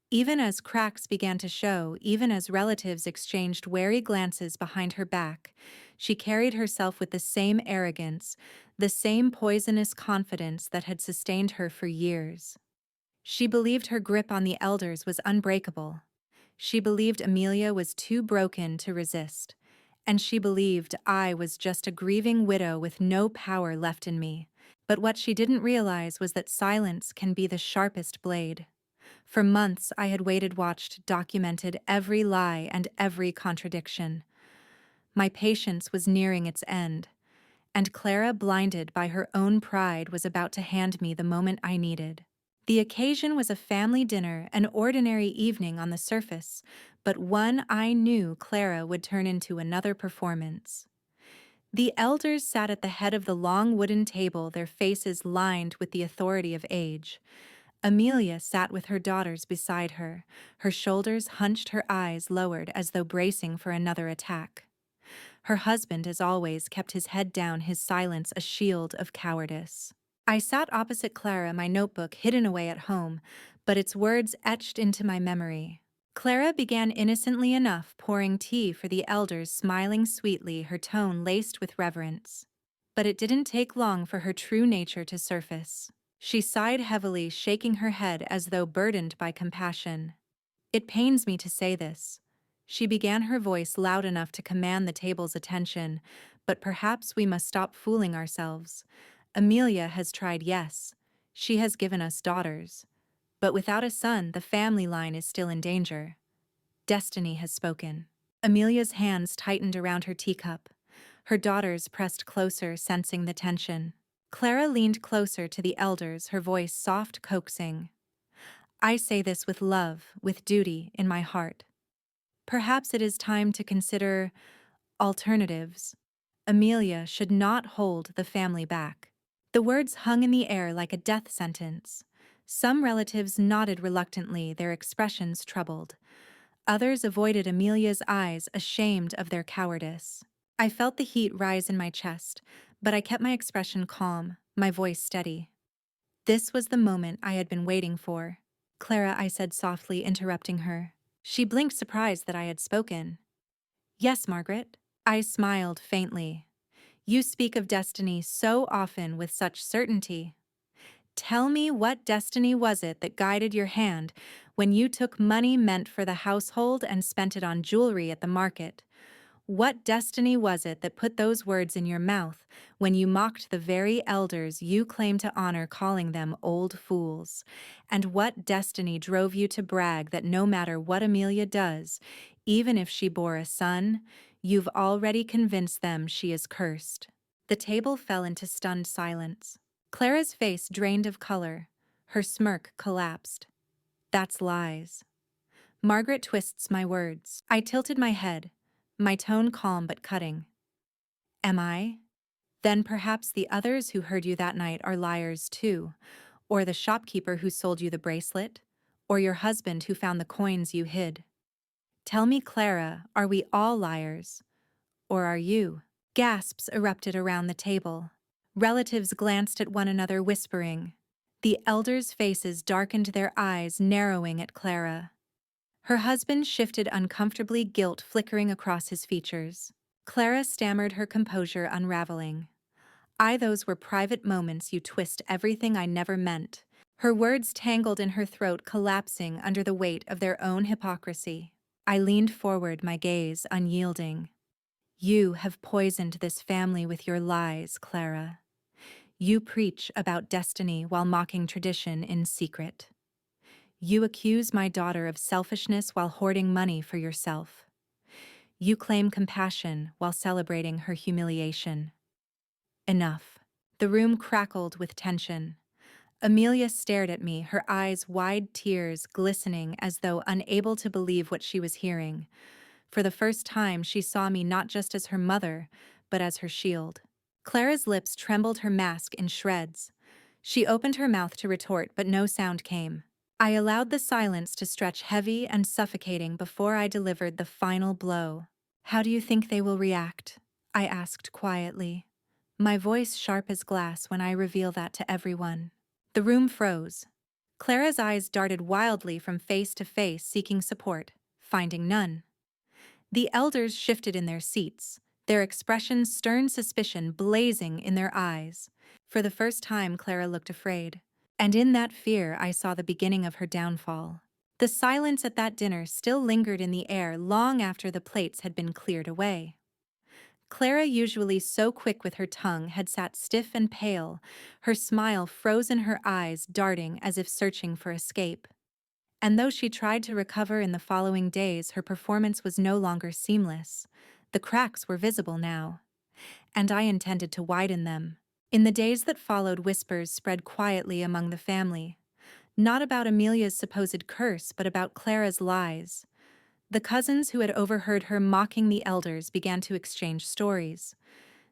Even as cracks began to show, even as relatives exchanged wary glances behind her back, she carried herself with the same arrogance, the same poisonous confidence that had sustained her for years. She believed her grip on the elders was unbreakable. She believed Amelia was too broken to resist. And she believed I was just a grieving widow with no power left in me. But what she didn't realize was that silence can be the sharpest blade. For months, I had waited, watched, documented every lie and every contradiction. My patience was nearing its end, and Clara, blinded by her own pride, was about to hand me the moment I needed. The occasion was a family dinner, an ordinary evening on the surface, but one I knew Clara would turn into another performance. The elders sat at the head of the long wooden table, their faces lined with the authority of age. Amelia sat with her daughters beside her, her shoulders hunched, her eyes lowered as though bracing for another attack. Her husband, as always, kept his head down, his silence a shield of cowardice. I sat opposite Clara, my notebook hidden away at home, but its words etched into my memory. Clara began innocently enough, pouring tea for the elders, smiling sweetly, her tone laced with reverence. But it didn't take long for her true nature to surface. She sighed heavily, shaking her head as though burdened by compassion. "It pains me to say this." She began, her voice loud enough to command the table's attention, "but perhaps we must stop fooling ourselves. Amelia has tried, yes. She has given us daughters. But without a son, the family line is still in danger. Destiny has spoken." Amelia's hands tightened around her teacup. Her daughters pressed closer, sensing the tension. Clara leaned closer to the elders, her voice soft, coaxing. "I say this with love, with duty in my heart. Perhaps it is time to consider alternatives. Amelia should not hold the family back." The words hung in the air like a death sentence. Some relatives nodded reluctantly, their expressions troubled. Others avoided Amelia's eyes, ashamed of their cowardice. I felt the heat rise in my chest, but I kept my expression calm, my voice steady. This was the moment I had been waiting for. "Clara," I said softly, interrupting her. She blinked, surprised that I had spoken. "Yes, Margaret." I smiled faintly. "You speak of destiny so often with such certainty. Tell me, what destiny was it that guided your hand when you took money meant for the household and spent it on jewelry at the market? What destiny was it that put those words in your mouth when you mocked the very elders you claim to honor, calling them old fools? And what destiny drove you to brag that no matter what Amelia does, even if she bore a son, you've already convinced them she is cursed?" The table fell into stunned silence. Clara's face drained of color. Her smirk collapsed. "That's lies." Margaret twists my words. I tilted my head, my tone calm but cutting. "Am I? Then perhaps the others who heard you that night are liars too, or the shopkeeper who sold you the bracelet, or your husband who found the coins you hid. Tell me, Clara, are we all liars? Or are you?" Gasps erupted around the table. Relatives glanced at one another, whispering. The elders' faces darkened, their eyes narrowing at Clara. Her husband shifted uncomfortably, guilt flickering across his features. Clara stammered, her composure unraveling. Those were private moments, you twist everything I never meant." Her words tangled in her throat, collapsing under the weight of their own hypocrisy. I leaned forward, my gaze unyielding. "You have poisoned this family with your lies, Clara. You preach about destiny while mocking tradition in secret. You accuse my daughter of selfishness while hoarding money for yourself. You claim compassion while celebrating her humiliation. Enough." The room crackled with tension. Amelia stared at me, her eyes wide, tears glistening as though unable to believe what she was hearing. For the first time, she saw me not just as her mother, but as her shield. Clara's lips trembled, her mask in shreds. She opened her mouth to retort, but no sound came. I allowed the silence to stretch heavy and suffocating before I delivered the final blow. "How do you think they will react?" I asked quietly, my voice sharp as glass when I reveal that to everyone. The room froze. Clara's eyes darted wildly from face to face, seeking support, finding none. The elders shifted in their seats, their expressions stern suspicion blazing in their eyes. For the first time, Clara looked afraid. And in that fear, I saw the beginning of her downfall. The silence at that dinner still lingered in the air long after the plates had been cleared away. Clara, usually so quick with her tongue, had sat stiff and pale, her smile frozen, her eyes darting as if searching for escape. And though she tried to recover in the following days, her performance was no longer seamless. The cracks were visible now, and I intended to widen them. In the days that followed, whispers spread quietly among the family. Not about Amelia's supposed curse, but about Clara's lies. The cousins who had overheard her mocking the elders began to exchange stories.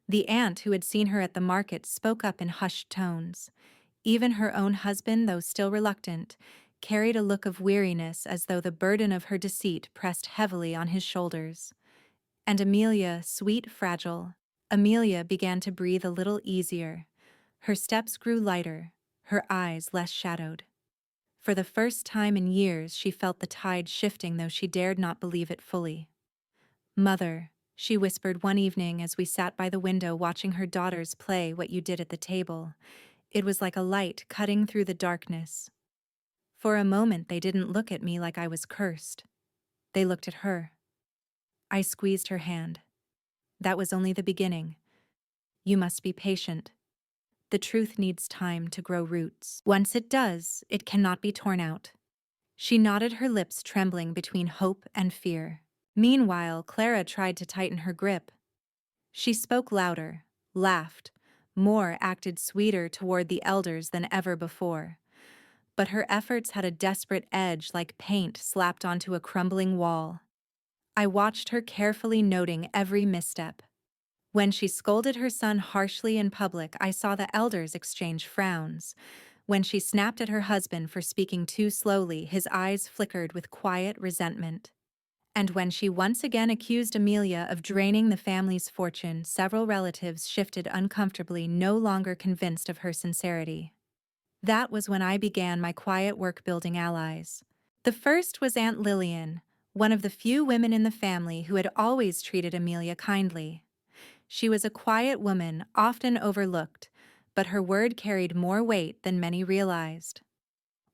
The aunt who had seen her at the market spoke up in hushed tones. Even her own husband, though still reluctant, carried a look of weariness as though the burden of her deceit pressed heavily on his shoulders. And Amelia, sweet, fragile, Amelia began to breathe a little easier. Her steps grew lighter, her eyes less shadowed. For the first time in years, she felt the tide shifting, though she dared not believe it fully. "Mother," she whispered one evening as we sat by the window watching her daughters play what you did at the table. It was like a light cutting through the darkness. For a moment, they didn't look at me like I was cursed. They looked at her. I squeezed her hand. "That was only the beginning. You must be patient. The truth needs time to grow roots. Once it does, it cannot be torn out." She nodded, her lips trembling between hope and fear. Meanwhile, Clara tried to tighten her grip. She spoke louder, laughed, more, acted sweeter toward the elders than ever before. But her efforts had a desperate edge, like paint slapped onto a crumbling wall. I watched her carefully, noting every misstep. When she scolded her son harshly in public, I saw the elders exchange frowns. When she snapped at her husband for speaking too slowly, his eyes flickered with quiet resentment. And when she once again accused Amelia of draining the family's fortune, several relatives shifted uncomfortably, no longer convinced of her sincerity. That was when I began my quiet work building allies. The first was Aunt Lillian, one of the few women in the family who had always treated Amelia kindly. She was a quiet woman, often overlooked, but her word carried more weight than many realized.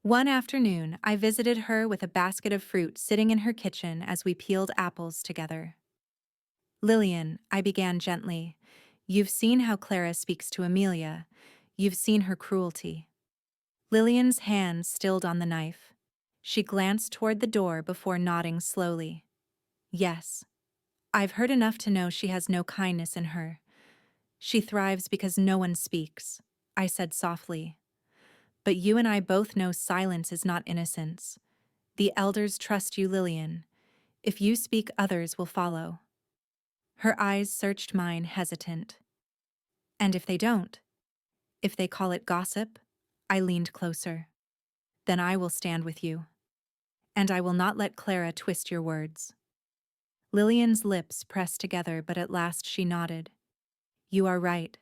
One afternoon, I visited her with a basket of fruit sitting in her kitchen as we peeled apples together. "Lillian," I began gently, "you've seen how Clara speaks to Amelia. You've seen her cruelty." Lillian's hand stilled on the knife. She glanced toward the door before nodding slowly. "Yes. I've heard enough to know she has no kindness in her. She thrives because no one speaks," I said softly. "But you and I both know silence is not innocence. The elders trust you, Lillian. If you speak, others will follow." Her eyes searched mine, hesitant. "And if they don't? If they call it gossip?" I leaned closer. "Then I will stand with you. And I will not let Clara twist your words." Lillian's lips pressed together, but at last she nodded. "You are right.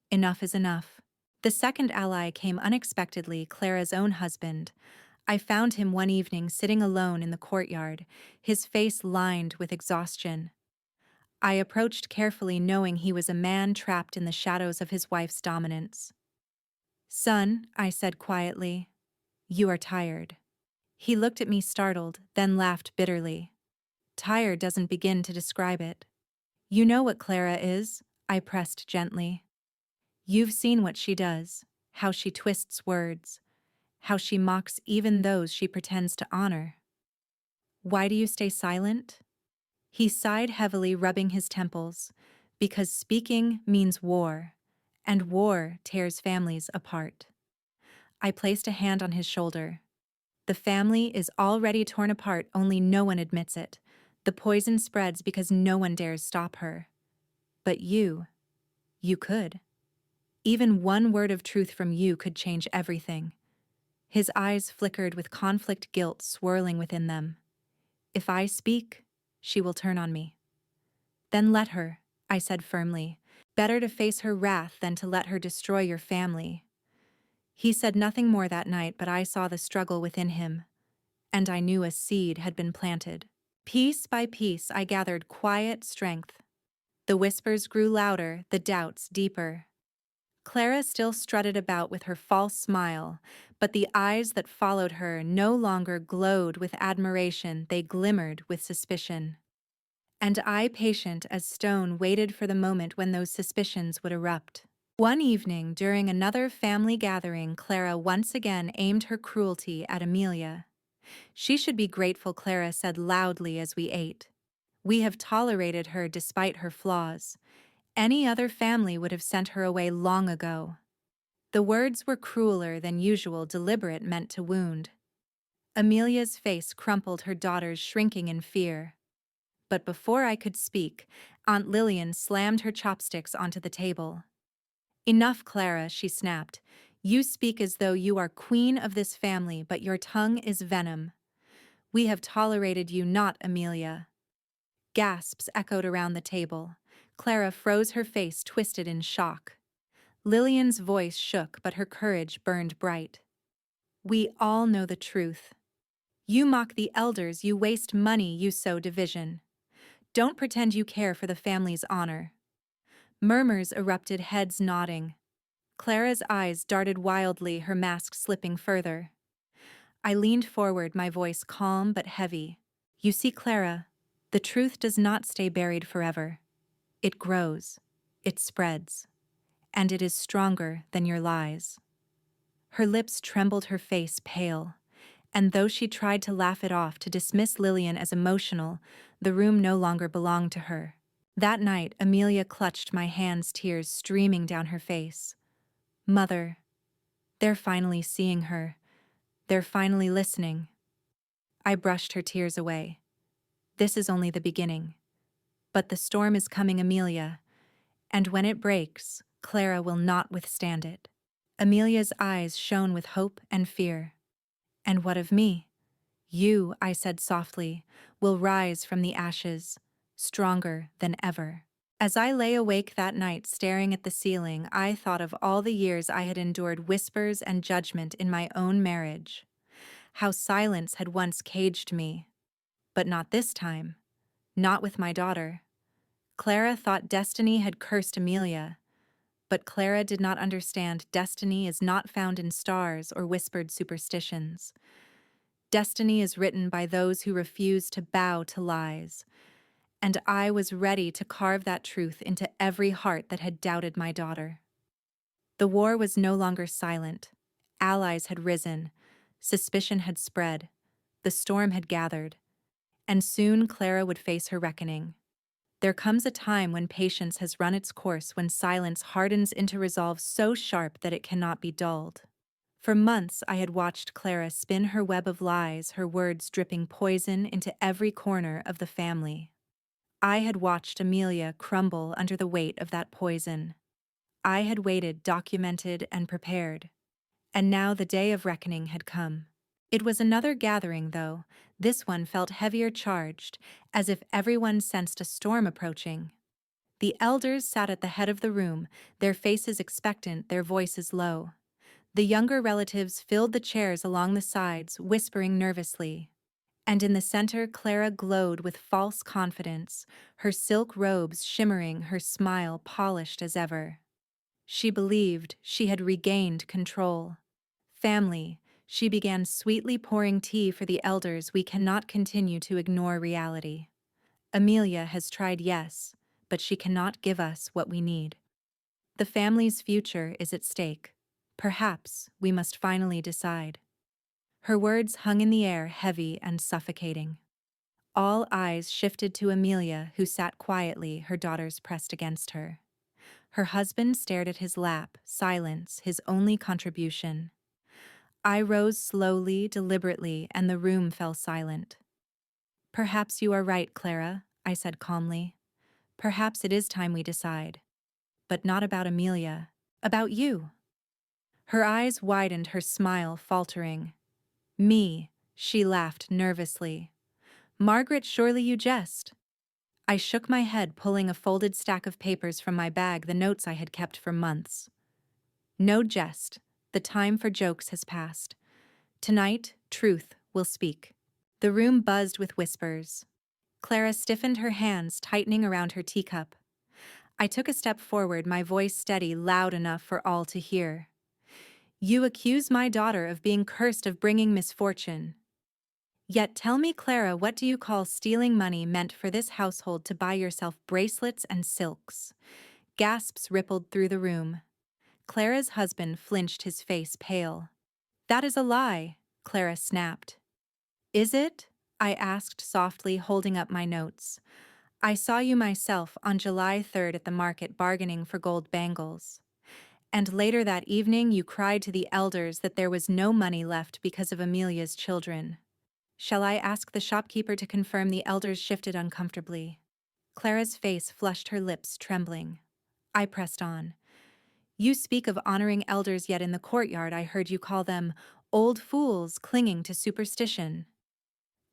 Enough is enough." The second ally came unexpectedly, Clara's own husband. I found him one evening sitting alone in the courtyard, his face lined with exhaustion. I approached carefully, knowing he was a man trapped in the shadows of his wife's dominance. "Son," I said quietly, "you are tired." He looked at me startled, then laughed bitterly. "Tired doesn't begin to describe it." "You know what Clara is," I pressed gently. "You've seen what she does, how she twists words, how she mocks even those she pretends to honor." "Why do you stay silent?" He sighed heavily, rubbing his temples. "Because speaking means war, and war tears families apart." I placed a hand on his shoulder. "The family is already torn apart, only no one admits it. The poison spreads because no one dares stop her. But you could. Even one word of truth from you could change everything." His eyes flickered with conflict, guilt swirling within them. "If I speak, she will turn on me." "Then let her," I said firmly. "Better to face her wrath than to let her destroy your family." He said nothing more that night, but I saw the struggle within him, and I knew a seed had been planted. Piece by piece, I gathered quiet strength. The whispers grew louder, the doubts deeper. Clara still strutted about with her false smile, but the eyes that followed her no longer glowed with admiration, they glimmered with suspicion. And I, patient as stone, waited for the moment when those suspicions would erupt. One evening, during another family gathering, Clara once again aimed her cruelty at Amelia. She should be grateful, Clara said loudly as we ate. We have tolerated her despite her flaws. Any other family would have sent her away long ago. The words were crueler than usual, deliberate, meant to wound. Amelia's face crumpled, her daughters shrinking in fear. But before I could speak, Aunt Lillian slammed her chopsticks onto the table. Enough, Clara, she snapped. You speak as though you are queen of this family, but your tongue is venom. We have tolerated you, not Amelia. Gasps echoed around the table. Clara froze, her face twisted in shock. Lillian's voice shook, but her courage burned bright. We all know the truth. You mock the elders, you waste money, you sow division. Don't pretend you care for the family's honor. Murmurs erupted, heads nodding. Clara's eyes darted wildly, her mask slipping further. I leaned forward, my voice calm but heavy. You see, Clara, the truth does not stay buried forever. It grows, it spreads, and it is stronger than your lies. Her lips trembled, her face pale, and though she tried to laugh it off, to dismiss Lillian as emotional, the room no longer belonged to her. That night, Amelia clutched my hands, tears streaming down her face. Mother, they're finally seeing her. They're finally listening. I brushed her tears away. This is only the beginning. But the storm is coming, Amelia, and when it breaks, Clara will not withstand it. Amelia's eyes shone with hope and fear. And what of me? You, I said softly, will rise from the ashes, stronger than ever. As I lay awake that night staring at the ceiling, I thought of all the years I had endured whispers and judgment in my own marriage. How silence had once caged me. But not this time. Not with my daughter. Clara thought destiny had cursed Amelia. But Clara did not understand destiny is not found in stars or whispered superstitions. Destiny is written by those who refuse to bow to lies. And I was ready to carve that truth into every heart that had doubted my daughter. The war was no longer silent. Allies had risen. Suspicion had spread. The storm had gathered. And soon Clara would face her reckoning. There comes a time when patience has run its course, when silence hardens into resolve so sharp that it cannot be dulled. For months I had watched Clara spin her web of lies, her words dripping poison into every corner of the family. I had watched Amelia crumble under the weight of that poison. I had waited, documented, and prepared. And now the day of reckoning had come. It was another gathering, though. This one felt heavier charged, as if everyone sensed a storm approaching. The elders sat at the head of the room, their faces expectant, their voices low. The younger relatives filled the chairs along the sides, whispering nervously. And in the center, Clara glowed with false confidence, her silk robes shimmering, her smile polished as ever. She believed she had regained control. Family, she began sweetly pouring tea for the elders. We cannot continue to ignore reality. Amelia has tried, yes, but she cannot give us what we need. The family's future is at stake. Perhaps we must finally decide. Her words hung in the air, heavy and suffocating. All eyes shifted to Amelia, who sat quietly, her daughters pressed against her. Her husband stared at his lap, silence, his only contribution. I rose slowly, deliberately, and the room fell silent. Perhaps you are right, Clara, I said calmly. Perhaps it is time we decide. But not about Amelia. About you. Her eyes widened, her smile faltering. Me, she laughed nervously. Margaret, surely you jest. I shook my head, pulling a folded stack of papers from my bag, the notes I had kept for months. No jest. The time for jokes has passed. Tonight, truth will speak. The room buzzed with whispers. Clara stiffened, her hands tightening around her teacup. I took a step forward, my voice steady, loud enough for all to hear. You accuse my daughter of being cursed, of bringing misfortune. Yet tell me, Clara, what do you call stealing money meant for this household to buy yourself bracelets and silks? Gasps rippled through the room. Clara's husband flinched, his face pale. That is a lie, Clara snapped. Is it? I asked softly, holding up my notes. I saw you myself on July 3rd at the market bargaining for gold bangles. And later that evening you cried to the elders that there was no money left because of Amelia's children. Shall I ask the shopkeeper to confirm? The elders shifted uncomfortably. Clara's face flushed, her lips trembling. I pressed on. You speak of honoring elders, yet in the courtyard I heard you call them old fools clinging to superstition.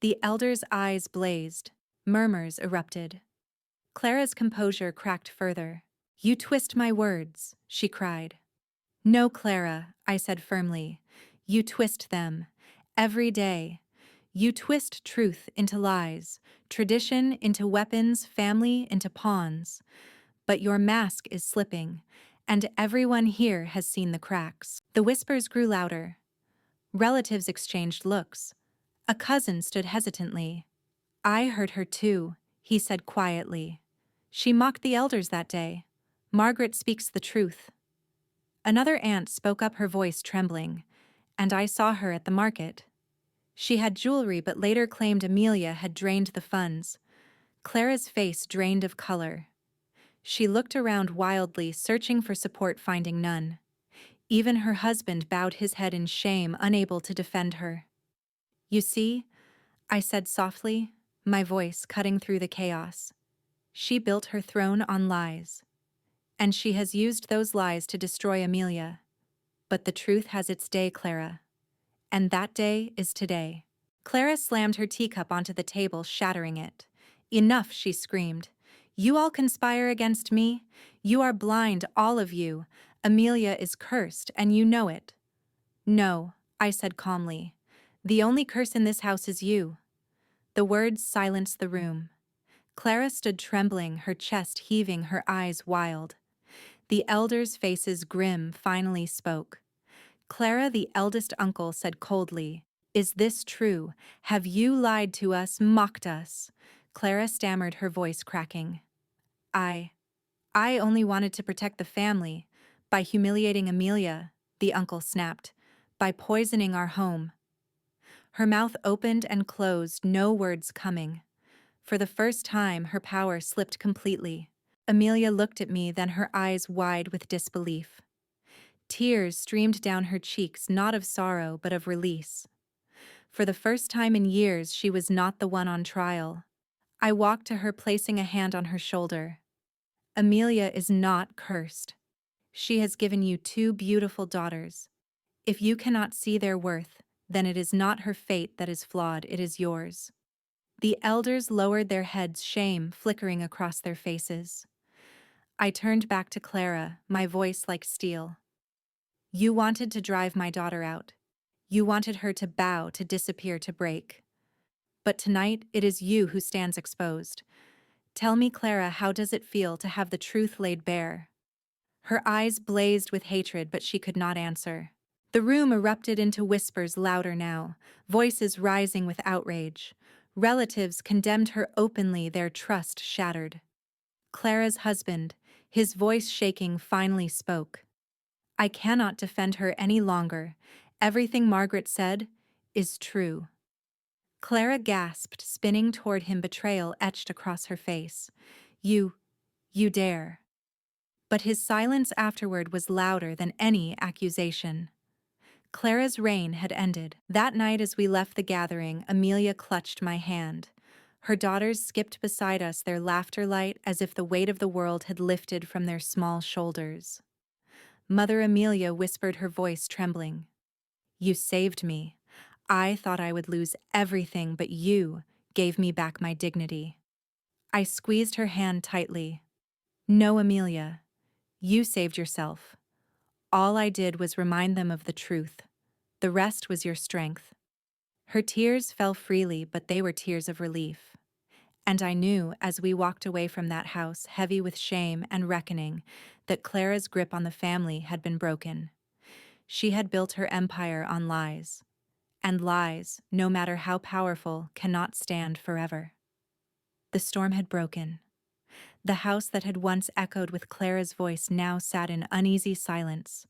The elders' eyes blazed. Murmurs erupted. Clara's composure cracked further. You twist my words, she cried. No, Clara, I said firmly. You twist them. Every day. You twist truth into lies, tradition into weapons, family into pawns. But your mask is slipping, and everyone here has seen the cracks. The whispers grew louder. Relatives exchanged looks. A cousin stood hesitantly. I heard her too, he said quietly. She mocked the elders that day. Margaret speaks the truth. Another aunt spoke up, her voice trembling. And I saw her at the market. She had jewelry but later claimed Amelia had drained the funds. Clara's face drained of color. She looked around wildly, searching for support, finding none. Even her husband bowed his head in shame, unable to defend her. You see, I said softly, my voice cutting through the chaos. She built her throne on lies. And she has used those lies to destroy Amelia. But the truth has its day, Clara. And that day is today. Clara slammed her teacup onto the table, shattering it. Enough, she screamed. You all conspire against me? You are blind, all of you. Amelia is cursed, and you know it. No, I said calmly. The only curse in this house is you. The words silenced the room. Clara stood trembling, her chest heaving, her eyes wild. The elders' faces grim finally spoke. Clara, the eldest uncle, said coldly, Is this true? Have you lied to us, mocked us? Clara stammered, her voice cracking. I only wanted to protect the family. By humiliating Amelia, the uncle snapped. By poisoning our home. Her mouth opened and closed, no words coming. For the first time, her power slipped completely. Amelia looked at me, then her eyes wide with disbelief. Tears streamed down her cheeks, not of sorrow, but of release. For the first time in years, she was not the one on trial. I walked to her, placing a hand on her shoulder. Amelia is not cursed. She has given you two beautiful daughters. If you cannot see their worth, then it is not her fate that is flawed, it is yours. The elders lowered their heads, shame flickering across their faces. I turned back to Clara, my voice like steel. You wanted to drive my daughter out. You wanted her to bow, to disappear, to break. But tonight, it is you who stands exposed. Tell me, Clara, how does it feel to have the truth laid bare? Her eyes blazed with hatred, but she could not answer. The room erupted into whispers, louder now, voices rising with outrage. Relatives condemned her openly, their trust shattered. Clara's husband, his voice shaking, finally spoke. I cannot defend her any longer. Everything Margaret said is true. Clara gasped, spinning toward him, betrayal etched across her face. You dare. But his silence afterward was louder than any accusation. Clara's reign had ended. That night as we left the gathering, Amelia clutched my hand. Her daughters skipped beside us, their laughter light as if the weight of the world had lifted from their small shoulders. Mother Amelia whispered, her voice trembling. You saved me. I thought I would lose everything, but you gave me back my dignity. I squeezed her hand tightly. No, Amelia, you saved yourself. All I did was remind them of the truth. The rest was your strength. Her tears fell freely, but they were tears of relief. And I knew, as we walked away from that house, heavy with shame and reckoning, that Clara's grip on the family had been broken. She had built her empire on lies. And lies, no matter how powerful, cannot stand forever. The storm had broken. The house that had once echoed with Clara's voice now sat in uneasy silence.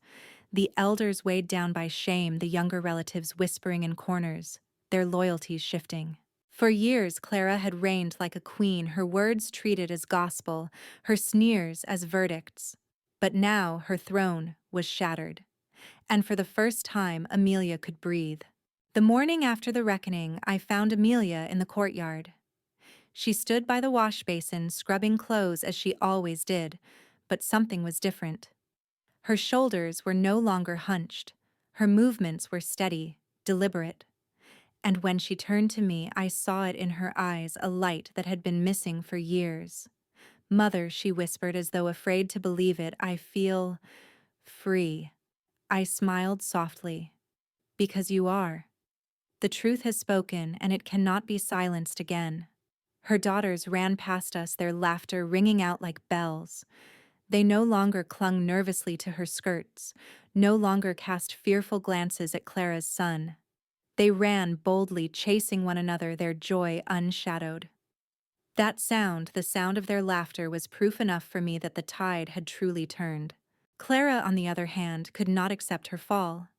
The elders weighed down by shame, the younger relatives whispering in corners. their loyalties shifting. For years, Clara had reigned like a queen, her words treated as gospel, her sneers as verdicts. But now her throne was shattered. And for the first time, Amelia could breathe. The morning after the reckoning, I found Amelia in the courtyard. She stood by the wash basin, scrubbing clothes as she always did, but something was different. Her shoulders were no longer hunched. Her movements were steady, deliberate. And when she turned to me, I saw it in her eyes, a light that had been missing for years. "Mother," she whispered as though afraid to believe it, "I feel free." I smiled softly. "Because you are. The truth has spoken, and it cannot be silenced again." Her daughters ran past us, their laughter ringing out like bells. They no longer clung nervously to her skirts, no longer cast fearful glances at Clara's son. They ran boldly, chasing one another, their joy unshadowed. That sound, the sound of their laughter, was proof enough for me that the tide had truly turned. Clara, on the other hand, could not accept her fall.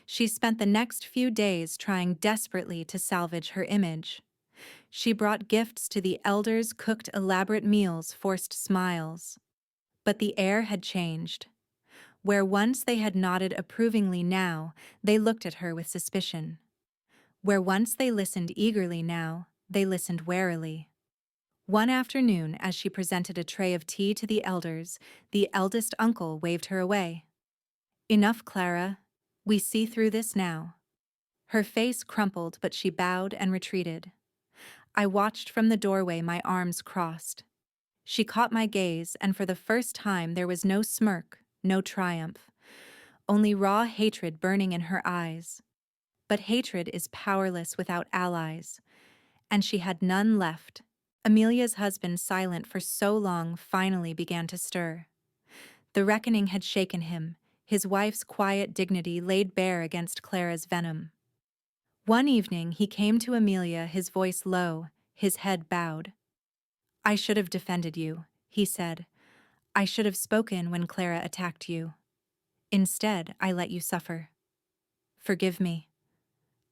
She spent the next few days trying desperately to salvage her image. She brought gifts to the elders, cooked elaborate meals, forced smiles. But the air had changed. Where once they had nodded approvingly, now they looked at her with suspicion. Where once they listened eagerly, now they listened warily. One afternoon, as she presented a tray of tea to the elders, the eldest uncle waved her away. "Enough, Clara. We see through this now." Her face crumpled, but she bowed and retreated. I watched from the doorway, my arms crossed. She caught my gaze, and for the first time there was no smirk, no triumph, only raw hatred burning in her eyes. But hatred is powerless without allies, and she had none left. Amelia's husband, silent for so long, finally began to stir. The reckoning had shaken him, his wife's quiet dignity laid bare against Clara's venom. One evening he came to Amelia, his voice low, his head bowed. "I should have defended you," he said. "I should have spoken when Clara attacked you. Instead, I let you suffer. Forgive me."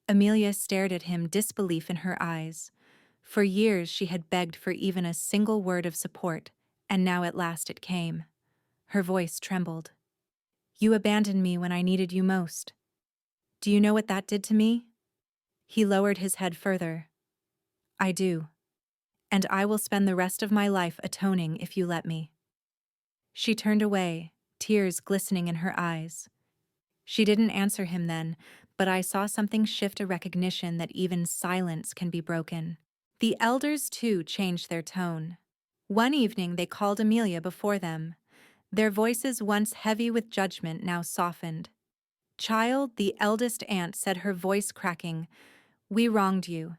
Amelia stared at him, disbelief in her eyes. For years she had begged for even a single word of support, and now at last it came. Her voice trembled. "You abandoned me when I needed you most. Do you know what that did to me?" He lowered his head further. "I do. And I will spend the rest of my life atoning if you let me." She turned away, tears glistening in her eyes. She didn't answer him then, but I saw something shift, a recognition that even silence can be broken. The elders, too, changed their tone. One evening they called Amelia before them. Their voices, once heavy with judgment, now softened. "Child," the eldest aunt said, her voice cracking, "we wronged you.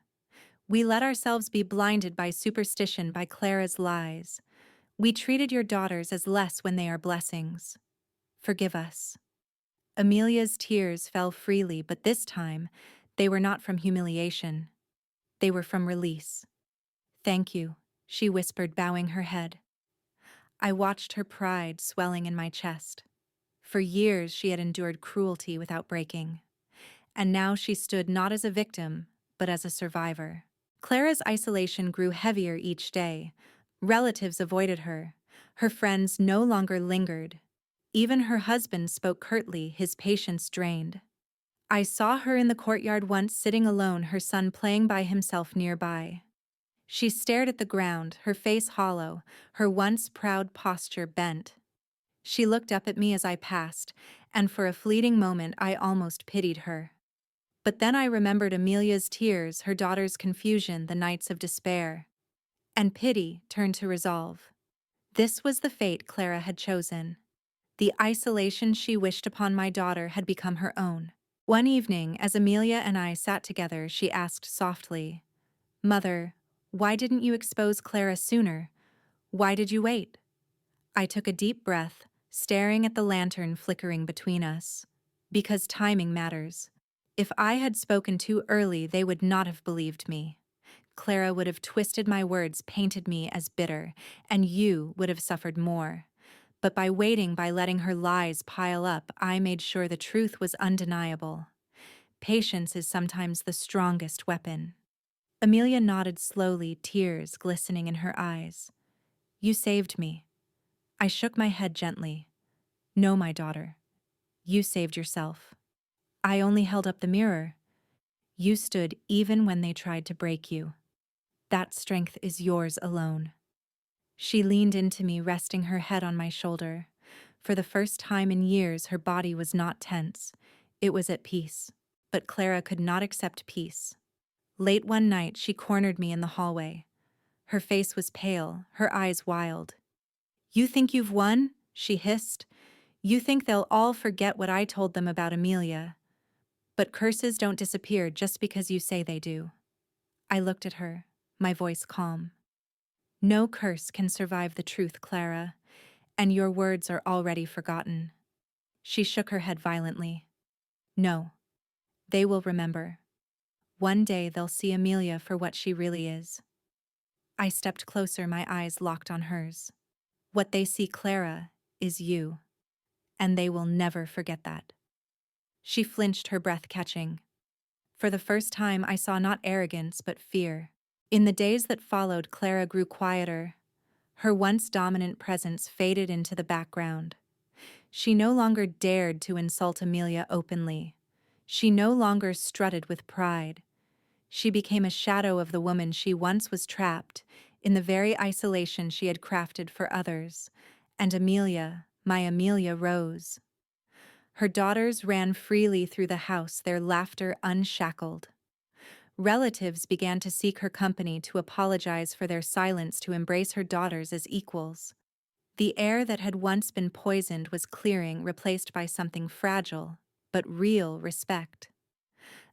We let ourselves be blinded by superstition, by Clara's lies. We treated your daughters as less when they are blessings. Forgive us." Amelia's tears fell freely, but this time they were not from humiliation. They were from release. "Thank you," she whispered, bowing her head. I watched her pride swelling in my chest. For years she had endured cruelty without breaking. And now she stood not as a victim, but as a survivor. Clara's isolation grew heavier each day. Relatives avoided her. Her friends no longer lingered. Even her husband spoke curtly, his patience drained. I saw her in the courtyard once, sitting alone, her son playing by himself nearby. She stared at the ground, her face hollow, her once proud posture bent. She looked up at me as I passed, and for a fleeting moment I almost pitied her. But then I remembered Amelia's tears, her daughter's confusion, the nights of despair. And pity turned to resolve. This was the fate Clara had chosen. The isolation she wished upon my daughter had become her own. One evening, as Amelia and I sat together, she asked softly, "Mother, why didn't you expose Clara sooner? Why did you wait?" I took a deep breath, staring at the lantern flickering between us. Because timing matters. If I had spoken too early, they would not have believed me. Clara would have twisted my words, painted me as bitter, and you would have suffered more. But by waiting, by letting her lies pile up, I made sure the truth was undeniable. Patience is sometimes the strongest weapon. Amelia nodded slowly, tears glistening in her eyes. You saved me. I shook my head gently. No, my daughter. You saved yourself. I only held up the mirror. You stood even when they tried to break you. That strength is yours alone. She leaned into me, resting her head on my shoulder. For the first time in years, her body was not tense. It was at peace. But Clara could not accept peace. Late one night, she cornered me in the hallway. Her face was pale, her eyes wild. You think you've won? She hissed. You think they'll all forget what I told them about Amelia. But curses don't disappear just because you say they do. I looked at her, my voice calm. No curse can survive the truth, Clara, and your words are already forgotten. She shook her head violently. No, they will remember. One day they'll see Amelia for what she really is. I stepped closer, my eyes locked on hers. What they see, Clara, is you, and they will never forget that. She flinched, her breath catching. For the first time, I saw not arrogance, but fear. In the days that followed, Clara grew quieter. Her once dominant presence faded into the background. She no longer dared to insult Amelia openly. She no longer strutted with pride. She became a shadow of the woman she once was, trapped in the very isolation she had crafted for others. And Amelia, my Amelia, rose. Her daughters ran freely through the house, their laughter unshackled. Relatives began to seek her company, to apologize for their silence, to embrace her daughters as equals. The air that had once been poisoned was clearing, replaced by something fragile, but real respect.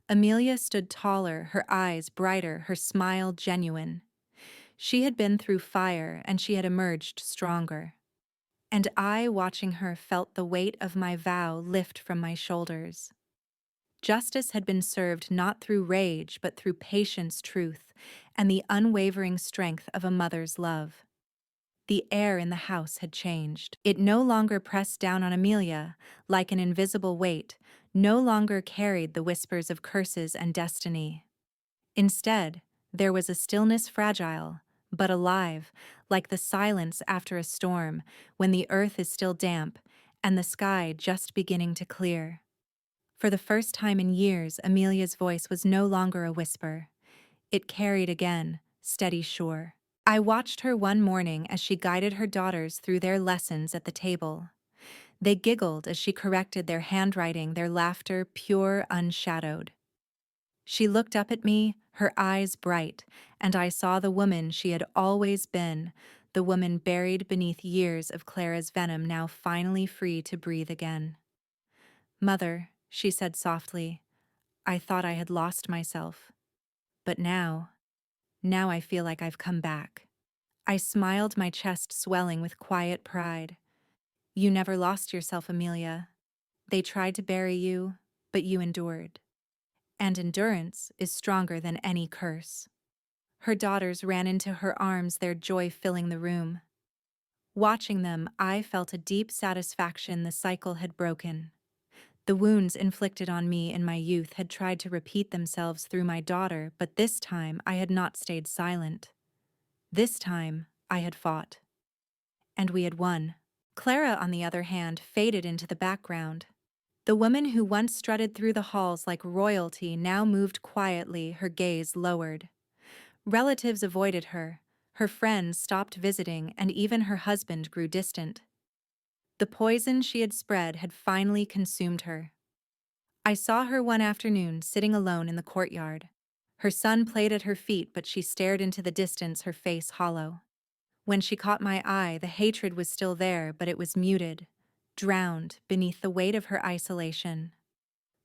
Amelia stood taller, her eyes brighter, her smile genuine. She had been through fire, and she had emerged stronger. And I, watching her, felt the weight of my vow lift from my shoulders. Justice had been served not through rage, but through patience, truth, and the unwavering strength of a mother's love. The air in the house had changed. It no longer pressed down on Amelia like an invisible weight, no longer carried the whispers of curses and destiny. Instead, there was a stillness, fragile, but alive, like the silence after a storm, when the earth is still damp and the sky just beginning to clear. For the first time in years, Amelia's voice was no longer a whisper. It carried again, steady, sure. I watched her one morning as she guided her daughters through their lessons at the table. They giggled as she corrected their handwriting, their laughter pure, unshadowed. She looked up at me, her eyes bright, and I saw the woman she had always been, the woman buried beneath years of Clara's venom, now finally free to breathe again. Mother, she said softly, I thought I had lost myself. But now I feel like I've come back. I smiled, my chest swelling with quiet pride. You never lost yourself, Amelia. They tried to bury you, but you endured. And endurance is stronger than any curse. Her daughters ran into her arms, their joy filling the room. Watching them, I felt a deep satisfaction. The cycle had broken. The wounds inflicted on me in my youth had tried to repeat themselves through my daughter, but this time I had not stayed silent. This time I had fought. And we had won. Clara, on the other hand, faded into the background. The woman who once strutted through the halls like royalty now moved quietly, her gaze lowered. Relatives avoided her, her friends stopped visiting, and even her husband grew distant. The poison she had spread had finally consumed her. I saw her one afternoon sitting alone in the courtyard. Her son played at her feet, but she stared into the distance, her face hollow. When she caught my eye, the hatred was still there, but it was muted, drowned beneath the weight of her isolation.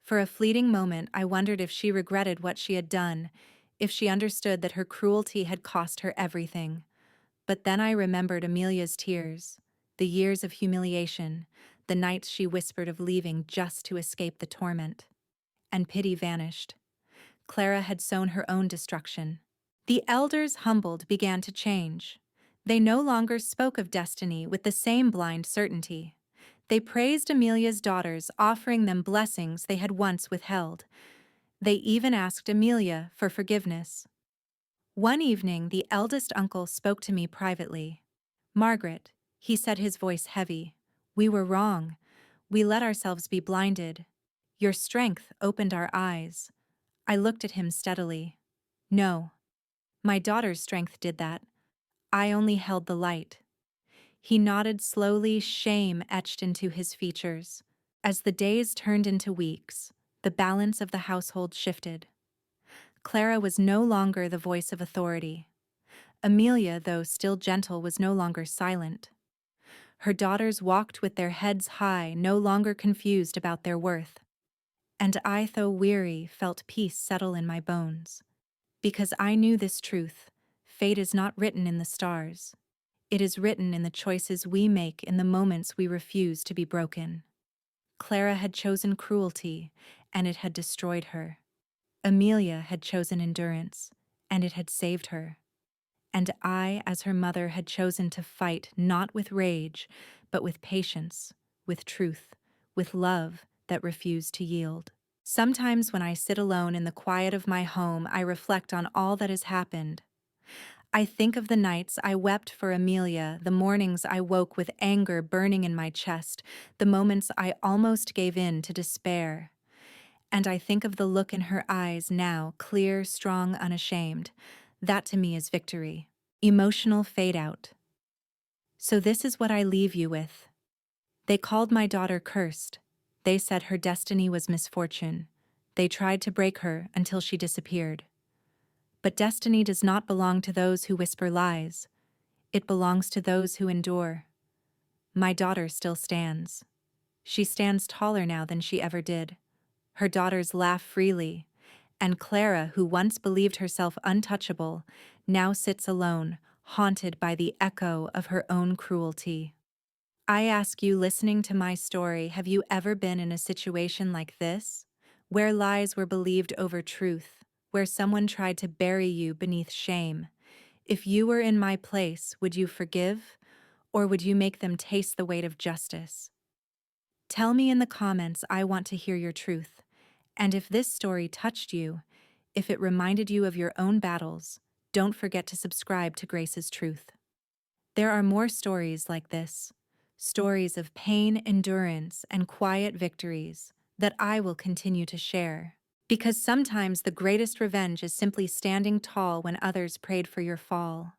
For a fleeting moment, I wondered if she regretted what she had done, if she understood that her cruelty had cost her everything. But then I remembered Amelia's tears, the years of humiliation, the nights she whispered of leaving just to escape the torment. And pity vanished. Clara had sown her own destruction. The elders, humbled, began to change. They no longer spoke of destiny with the same blind certainty. They praised Amelia's daughters, offering them blessings they had once withheld. They even asked Amelia for forgiveness. One evening, the eldest uncle spoke to me privately. "Margaret," he said, his voice heavy, "we were wrong. We let ourselves be blinded. Your strength opened our eyes." I looked at him steadily. "No, my daughter's strength did that. I only held the light." He nodded slowly, shame etched into his features. As the days turned into weeks, the balance of the household shifted. Clara was no longer the voice of authority. Amelia, though still gentle, was no longer silent. Her daughters walked with their heads high, no longer confused about their worth. And I, though weary, felt peace settle in my bones. Because I knew this truth: fate is not written in the stars. It is written in the choices we make in the moments we refuse to be broken. Clara had chosen cruelty, and it had destroyed her. Amelia had chosen endurance, and it had saved her. And I, as her mother, had chosen to fight not with rage, but with patience, with truth, with love that refused to yield. Sometimes when I sit alone in the quiet of my home, I reflect on all that has happened. I think of the nights I wept for Amelia, the mornings I woke with anger burning in my chest, the moments I almost gave in to despair. And I think of the look in her eyes now, clear, strong, unashamed. That to me is victory. Emotional fade out. So this is what I leave you with. They called my daughter cursed. They said her destiny was misfortune. They tried to break her until she disappeared. But destiny does not belong to those who whisper lies. It belongs to those who endure. My daughter still stands. She stands taller now than she ever did. Her daughters laugh freely, and Clara, who once believed herself untouchable, now sits alone, haunted by the echo of her own cruelty. I ask you, listening to my story, have you ever been in a situation like this, where lies were believed over truth, where someone tried to bury you beneath shame? If you were in my place, would you forgive, or would you make them taste the weight of justice? Tell me in the comments. I want to hear your truth. And if this story touched you, if it reminded you of your own battles, don't forget to subscribe to Grace's Truth. There are more stories like this, stories of pain, endurance, and quiet victories that I will continue to share. Because sometimes the greatest revenge is simply standing tall when others prayed for your fall.